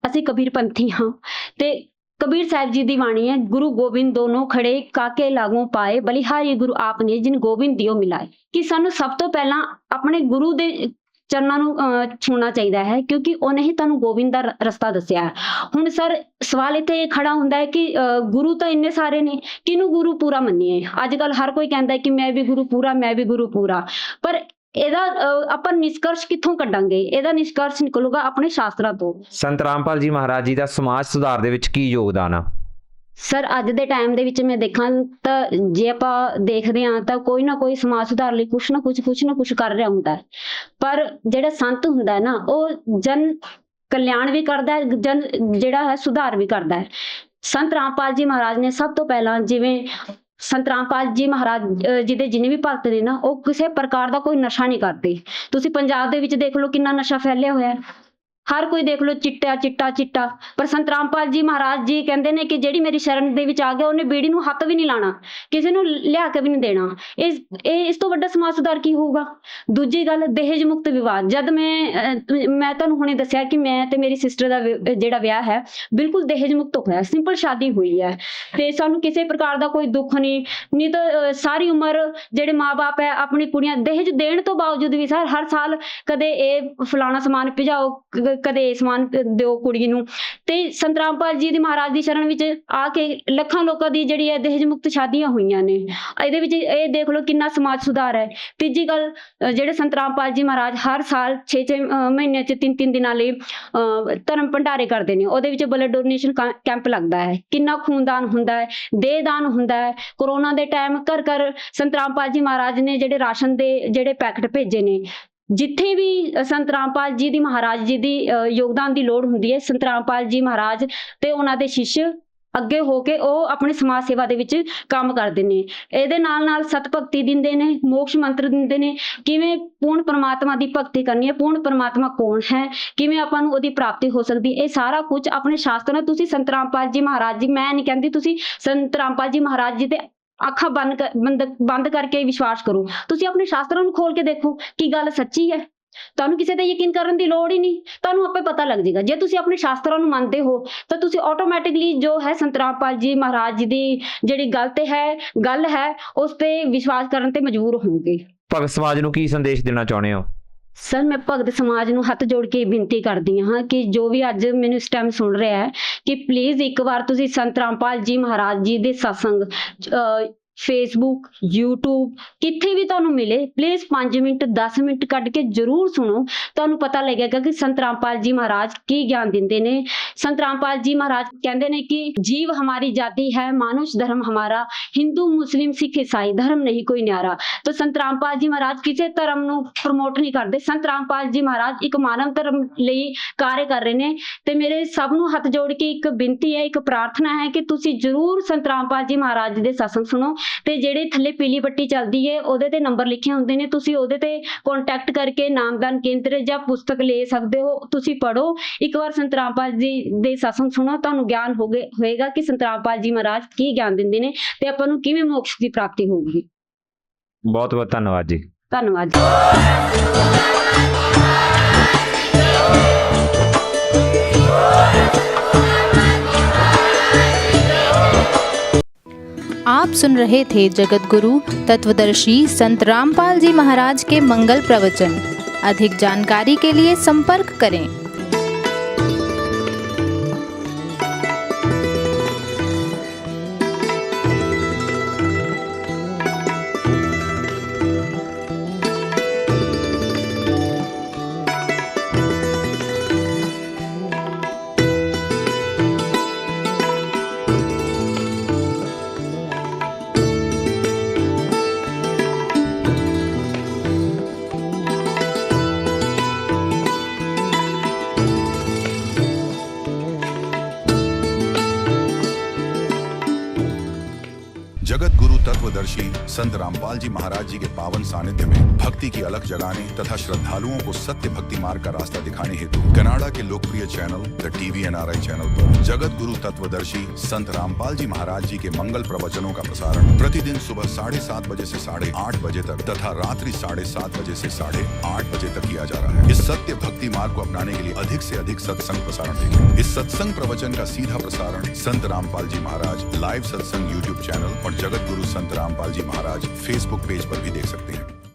ਅਸੀਂ ਕਬੀਰਪੰਥੀ ਹਾਂ ਤੇ ਕਬੀਰ ਸਾਹਿਬ ਜੀ ਦੀ ਬਾਣੀ ਹੈ, ਗੁਰੂ ਗੋਬਿੰਦ ਦੋਨੋਂ ਖੜੇ ਕਾਕੇ ਲਾਗੋਂ ਪਾਏ ਬਲਿਹਾਰੀ ਗੁਰੂ ਆਪ ਨੇ ਜਿਨ ਗੋਬਿੰਦ ਦਿਓ ਮਿਲਾਏ। ਕਿ ਸਾਨੂੰ ਸਭ ਤੋਂ ਪਹਿਲਾਂ ਆਪਣੇ ਗੁਰੂ ਦੇ ਚਰਨਾਂ ਨੂੰ ਛੂਹਣਾ ਚਾਹੀਦਾ ਹੈ, ਕਿਉਂਕਿ ਉਹਨੇ ਹੀ ਤੁਹਾਨੂੰ ਗੋਬਿੰਦ ਦਾ ਰਸਤਾ ਦੱਸਿਆ ਹੈ। ਹੁਣ ਸਰ ਸਵਾਲ ਇੱਥੇ ਇਹ ਖੜਾ ਹੁੰਦਾ ਹੈ ਕਿ ਗੁਰੂ ਤਾਂ ਇੰਨੇ ਸਾਰੇ ਨੇ, ਕਿਹਨੂੰ ਗੁਰੂ ਪੂਰਾ ਮੰਨੀਏ? ਅੱਜ ਕੱਲ ਹਰ ਕੋਈ ਕਹਿੰਦਾ ਹੈ ਕਿ ਮੈਂ ਵੀ ਗੁਰੂ ਪੂਰਾ, ਮੈਂ ਵੀ ਗੁਰੂ ਪੂਰਾ, ਪਰ ਇਹਦਾ ਆਪਾਂ ਨਿਸ਼ਕਰਸ਼ ਕਿੱਥੋਂ ਕੱਢਾਂਗੇ? ਇਹਦਾ ਨਿਸ਼ਕਰਸ਼ ਨਿਕਲੂਗਾ ਆਪਣੇ ਸ਼ਾਸਤਰਾਂ ਤੋਂ। ਸੰਤ ਰਾਮਪਾਲ ਜੀ ਮਹਾਰਾਜ ਜੀ ਦਾ ਸਮਾਜ ਸੁਧਾਰ ਦੇ ਵਿੱਚ ਕੀ ਯੋਗਦਾਨ ਆ? ਸਰ ਅੱਜ ਦੇ ਟਾਈਮ ਦੇ ਵਿੱਚ ਮੈਂ ਦੇਖਾਂ ਤਾਂ ਜੇ ਆਪਾਂ ਦੇਖਦੇ ਹਾਂ ਤਾਂ ਕੋਈ ਨਾ ਕੋਈ ਸਮਾਜ ਸੁਧਾਰ ਲਈ ਕੁਛ ਨਾ ਕੁਛ ਕਰ ਰਿਹਾ ਹੁੰਦਾ ਹੈ। ਪਰ ਜਿਹੜਾ ਸੰਤ ਹੁੰਦਾ ਹੈ ਨਾ, ਉਹ ਜਨ ਕਲਿਆਣ ਵੀ ਕਰਦਾ ਹੈ, ਜਨ ਜਿਹੜਾ ਹੈ ਸੁਧਾਰ ਵੀ ਕਰਦਾ ਹੈ। ਸੰਤ ਰਾਮਪਾਲ ਜੀ ਮਹਾਰਾਜ ਨੇ ਸਭ ਤੋਂ ਪਹਿਲਾਂ, ਜਿਵੇਂ ਸੰਤ ਰਾਮਪਾਲ ਜੀ ਮਹਾਰਾਜ ਜੀ ਦੇ ਜਿੰਨੇ ਵੀ ਭਗਤ ਨੇ ਨਾ, ਉਹ ਕਿਸੇ ਪ੍ਰਕਾਰ ਦਾ ਕੋਈ ਨਸ਼ਾ ਨਹੀਂ ਕਰਦੇ। ਤੁਸੀਂ ਪੰਜਾਬ ਦੇ ਵਿੱਚ ਦੇਖ ਲਓ ਕਿੰਨਾ ਨਸ਼ਾ ਫੈਲਿਆ ਹੋਇਆ ਹੈ, ਹਰ ਕੋਈ ਦੇਖ ਲਓ ਚਿੱਟਾ। ਪਰ ਸੰਤ ਰਾਮਪਾਲ ਜੀ ਮਹਾਰਾਜ ਜੀ ਕਹਿੰਦੇ ਨੇ ਕਿ ਜਿਹੜੀ ਮੇਰੀ ਸ਼ਰਨ ਦੇ ਵਿੱਚ ਆ ਗਿਆ ਉਹਨੇ ਬੀੜੀ ਨੂੰ ਹੱਥ ਵੀ ਨਹੀਂ ਲਾਣਾ, ਕਿਸੇ ਨੂੰ ਲਿਆ ਕੇ ਵੀ ਨਹੀਂ ਦੇਣਾ। ਇਸ ਤੋਂ ਵੱਡਾ ਸਮਾਜ ਸੁਧਾਰ ਕੀ ਹੋਊਗਾ? ਦੂਜੀ ਗੱਲ, ਦਹੇਜ ਮੁਕਤ ਵਿਵਾਹ। ਜਦ ਮੈਂ ਤੁਹਾਨੂੰ ਹੁਣੇ ਦੱਸਿਆ ਕਿ ਮੈਂ ਤੇ ਮੇਰੀ ਸਿਸਟਰ ਦਾ ਜਿਹੜਾ ਵਿਆਹ ਹੈ ਬਿਲਕੁਲ ਦਹੇਜ ਮੁਕਤ ਹੋਇਆ, ਸਿੰਪਲ ਸ਼ਾਦੀ ਹੋਈ ਹੈ ਤੇ ਸਾਨੂੰ ਕਿਸੇ ਪ੍ਰਕਾਰ ਦਾ ਕੋਈ ਦੁੱਖ ਨਹੀਂ ਤਾਂ ਸਾਰੀ ਉਮਰ ਜਿਹੜੇ ਮਾਂ-ਬਾਪ ਹੈ ਆਪਣੀ ਕੁੜੀਆਂ ਦਹੇਜ ਦੇਣ ਤੋਂ ਬਾਵਜੂਦ ਵੀ ਸਰ ਹਰ ਸਾਲ ਕਦੇ ਇਹ ਫਲਾਣਾ ਸਮਾਨ ਭਿਜਾਓ, ਕਦੇ ਸਮਾਨ ਦਿਓ ਕੁੜੀ ਨੂੰ। ਤੇ ਸੰਤ ਰਾਮਪਾਲ ਜੀ ਦੀ ਮਹਾਰਾਜ ਦੀ ਸ਼ਰਨ ਵਿੱਚ ਆ ਕੇ ਲੱਖਾਂ ਲੋਕਾਂ ਦੀ ਜਿਹੜੀ ਹੈ ਦਹੇਜ ਮੁਕਤ ਸ਼ਾਦੀਆਂ ਹੋਈਆਂ ਨੇ। ਇਹਦੇ ਵਿੱਚ ਇਹ ਦੇਖ ਲਓ ਕਿੰਨਾ ਸਮਾਜ ਸੁਧਾਰ ਹੈ। ਤੀਜੀ ਗੱਲ, ਜਿਹੜੇ ਸੰਤ ਰਾਮਪਾਲ ਜੀ ਮਹਾਰਾਜ ਹਰ ਸਾਲ 6 ਮਹੀਨੇ 'ਚ 3 ਦਿਨਾਂ ਲਈ ਧਰਮ ਭੰਡਾਰੇ ਕਰਦੇ ਨੇ। ਉਹਦੇ ਵਿੱਚ ਬਲੱਡ ਡੋਨੇਸ਼ਨ ਕੈਂਪ ਲੱਗਦਾ ਹੈ, ਕਿੰਨਾ ਖੂਨਦਾਨ ਹੁੰਦਾ ਹੈ, ਦੇਹਦਾਨ ਹੁੰਦਾ ਹੈ। ਕੋਰੋਨਾ ਦੇ ਟਾਈਮ ਘਰ ਸੰਤ ਰਾਮਪਾਲ ਜੀ ਮਹਾਰਾਜ ਨੇ ਜਿਹੜੇ ਰਾਸ਼ਨ ਦੇ ਜਿਹੜੇ ਪੈਕਟ ਭੇਜੇ ਨੇ। ਜਿੱਥੇ ਵੀ ਸੰਤ ਰਾਮਪਾਲ ਜੀ ਦੀ ਮਹਾਰਾਜ ਜੀ ਦੀ ਯੋਗਦਾਨ ਦੀ ਲੋੜ ਹੁੰਦੀ ਹੈ, ਸੰਤ ਰਾਮਪਾਲ ਜੀ ਮਹਾਰਾਜ ਤੇ ਉਹਨਾਂ ਦੇ ਸ਼ਿਸ਼ ਅੱਗੇ ਹੋ ਕੇ ਉਹ ਆਪਣੀ ਸਮਾਜ ਸੇਵਾ ਦੇ ਵਿੱਚ ਕੰਮ ਕਰਦੇ ਨੇ। ਇਹਦੇ ਨਾਲ ਸਤ ਭਗਤੀ ਦਿੰਦੇ ਨੇ, ਮੋਕਸ਼ ਮੰਤਰ ਦਿੰਦੇ ਨੇ, ਕਿਵੇਂ ਪੂਰਨ ਪਰਮਾਤਮਾ ਦੀ ਭਗਤੀ ਕਰਨੀ ਹੈ, ਪੂਰਨ ਪਰਮਾਤਮਾ ਕੌਣ ਹੈ, ਕਿਵੇਂ ਆਪਾਂ ਨੂੰ ਉਹਦੀ ਪ੍ਰਾਪਤੀ ਹੋ ਸਕਦੀ। ਇਹ ਸਾਰਾ ਕੁਝ ਆਪਣੇ ਸ਼ਾਸਤਰਾਂ, ਤੁਸੀਂ ਸੰਤ ਰਾਮਪਾਲ ਜੀ ਮਹਾਰਾਜ ਜੀ, ਮੈਂ ਨਹੀਂ ਕਹਿੰਦੀ ਤੁਸੀਂ ਸੰਤ ਰਾਮਪਾਲ ਜੀ ਮਹਾਰਾਜ ਜੀ ਤੇ ਅੱਖਾਂ ਬੰਦ ਕਰਕੇ ਵਿਸ਼ਵਾਸ ਕਰੋ। ਤੁਸੀਂ ਆਪਣੇ ਸ਼ਾਸਤਰਾਂ ਨੂੰ ਖੋਲ ਕੇ ਦੇਖੋ ਕਿ ਗੱਲ ਸੱਚੀ ਹੈ। ਤੁਹਾਨੂੰ ਕਿਸੇ ਤੇ ਯਕੀਨ ਕਰਨ ਦੀ ਲੋੜ ਹੀ ਨਹੀਂ, ਤੁਹਾਨੂੰ ਆਪੇ ਪਤਾ ਲੱਗ ਜਾਏਗਾ। ਜੇ ਤੁਸੀਂ ਆਪਣੇ ਸ਼ਾਸਤਰਾਂ ਨੂੰ ਮੰਨਦੇ ਹੋ ਤਾਂ ਤੁਸੀਂ ਆਟੋਮੈਟਿਕਲੀ ਜੋ ਹੈ ਸੰਤ ਰਾਮਪਾਲ ਜੀ ਮਹਾਰਾਜ ਜੀ ਦੀ ਜਿਹੜੀ ਗੱਲ ਹੈ ਉਸ ਤੇ ਵਿਸ਼ਵਾਸ ਕਰਨ ਤੇ ਮਜਬੂਰ ਹੋਵੋਗੇ। ਭਗਤ ਸਮਾਜ ਨੂੰ ਕੀ ਸੰਦੇਸ਼ ਦੇਣਾ ਚਾਹੁੰਦੇ ਹੋ? ਸਰ ਮੈਂ ਭਗਤ ਸਮਾਜ ਨੂੰ ਹੱਥ ਜੋੜ ਕੇ ਬੇਨਤੀ ਕਰਦੀ ਹਾਂ ਕਿ ਜੋ ਵੀ ਅੱਜ ਮੈਨੂੰ ਇਸ ਟਾਈਮ ਸੁਣ ਰਿਹਾ ਹੈ ਕਿ ਪਲੀਜ਼ ਇੱਕ ਵਾਰ ਤੁਸੀਂ ਸੰਤ ਰਾਮਪਾਲ ਜੀ ਮਹਾਰਾਜ ਜੀ ਦੇ ਸਤਸੰਗ ਫੇਸਬੁੱਕ, YouTube, ਕਿੱਥੇ ਵੀ ਤੁਹਾਨੂੰ ਮਿਲੇ, ਪਲੀਜ਼ 5 ਮਿੰਟ 10 ਮਿੰਟ ਕੱਢ ਕੇ ਜ਼ਰੂਰ ਸੁਣੋ। ਤੁਹਾਨੂੰ ਪਤਾ ਲੱਗੇਗਾ ਕਿ ਸੰਤ ਰਾਮਪਾਲ ਜੀ ਮਹਾਰਾਜ ਕੀ ਗਿਆਨ ਦਿੰਦੇ ਨੇ। ਸੰਤ ਰਾਮਪਾਲ ਜੀ ਮਹਾਰਾਜ ਕਹਿੰਦੇ ਨੇ ਕਿ ਜੀਵ ਹਮਾਰੀ ਜਾਤੀ ਹੈ, ਮਾनुष धर्म हमारा, हिंदू मुस्लिम सिख ईसाई धर्म नहीं कोई न्यारा। तो संत रामपाल जी महाराज ਕਿਸੇ ਧਰਮ ਨੂੰ ਪ੍ਰਮੋਟ ਨਹੀਂ ਕਰਦੇ। ਸੰਤ ਰਾਮਪਾਲ ਜੀ ਮਹਾਰਾਜ ਇੱਕ ਮਾਨਵ ਧਰਮ ਲਈ ਕਾਰਜ ਕਰ ਰਹੇ ਨੇ ਤੇ ਮੇਰੇ ਸਭ ਨੂੰ ਹੱਥ ਜੋੜ ਕੇ ਇੱਕ ਬੇਨਤੀ ਹੈ, ਇੱਕ ਪ੍ਰਾਰਥਨਾ ਹੈ ਕਿ ਤੁਸੀਂ ਜ਼ਰੂਰ ਸੰਤ ਰਾਮਪਾਲ ਜੀ ਮਹਾਰਾਜ ਦੇ ਸਤਸੰਗ ਸੁਣੋ। ਤੇ ਜਿਹੜੇ ਥੱਲੇ ਪੀਲੀ ਬੱਟੀ ਚੱਲਦੀ ਹੈ ਉਹਦੇ ਤੇ ਨੰਬਰ ਲਿਖੇ ਹੁੰਦੇ ਨੇ, ਤੁਸੀਂ ਉਹਦੇ ਤੇ ਕੰਟੈਕਟ ਕਰਕੇ ਨਾਮਦਾਨ ਕੇਂਦਰ ਜਾਂ ਪੁਸਤਕ ਲੈ ਸਕਦੇ ਹੋ। ਤੁਸੀਂ ਪੜੋ, ਇੱਕ ਵਾਰ ਸੰਤ ਰਾਮਪਾਲ ਜੀ ਦੇ ਸਤਸੰਗ ਸੁਣੋ, ਤੁਹਾਨੂੰ ਗਿਆਨ ਹੋਏਗਾ ਕਿ ਸੰਤ ਰਾਮਪਾਲ ਜੀ ਮਹਾਰਾਜ ਕੀ ਗਿਆਨ ਦਿੰਦੇ ਨੇ ਤੇ ਆਪਾਂ ਨੂੰ ਕਿਵੇਂ ਮੋਕਸ਼ ਦੀ ਪ੍ਰਾਪਤੀ ਹੋਊਗੀ। ਬਹੁਤ ਬਹੁਤ ਧੰਨਵਾਦ ਜੀ। ਧੰਨਵਾਦ ਜੀ। आप सुन रहे थे जगत गुरु तत्वदर्शी संत रामपाल जी महाराज के मंगल प्रवचन। अधिक जानकारी के लिए संपर्क करें। तत्वदर्शी संत रामपाल जी महाराज जी के पावन सानिध्य में भक्ति की अलख जगाने तथा श्रद्धालुओं को सत्य भक्ति मार्ग का रास्ता दिखाने हेतु कनाडा के लोकप्रिय channel the TV NRI channel पर जगत गुरु तत्वदर्शी संत रामपाल जी महाराज जी के मंगल प्रवचनों का प्रसारण प्रतिदिन सुबह 7:30 बजे से 8:30 बजे तक तथा रात्रि 7:30 बजे से 8:30 बजे तक किया जा रहा है। इस सत्य भक्ति मार्ग को अपनाने के लिए अधिक से अधिक सत्संग प्रसारण देखें। इस सत्संग प्रवचन का सीधा प्रसारण संत रामपाल जी महाराज लाइव सत्संग YouTube चैनल और जगत गुरु संत रामपाल जी महाराज Facebook पेज पर भी देख सकते हैं।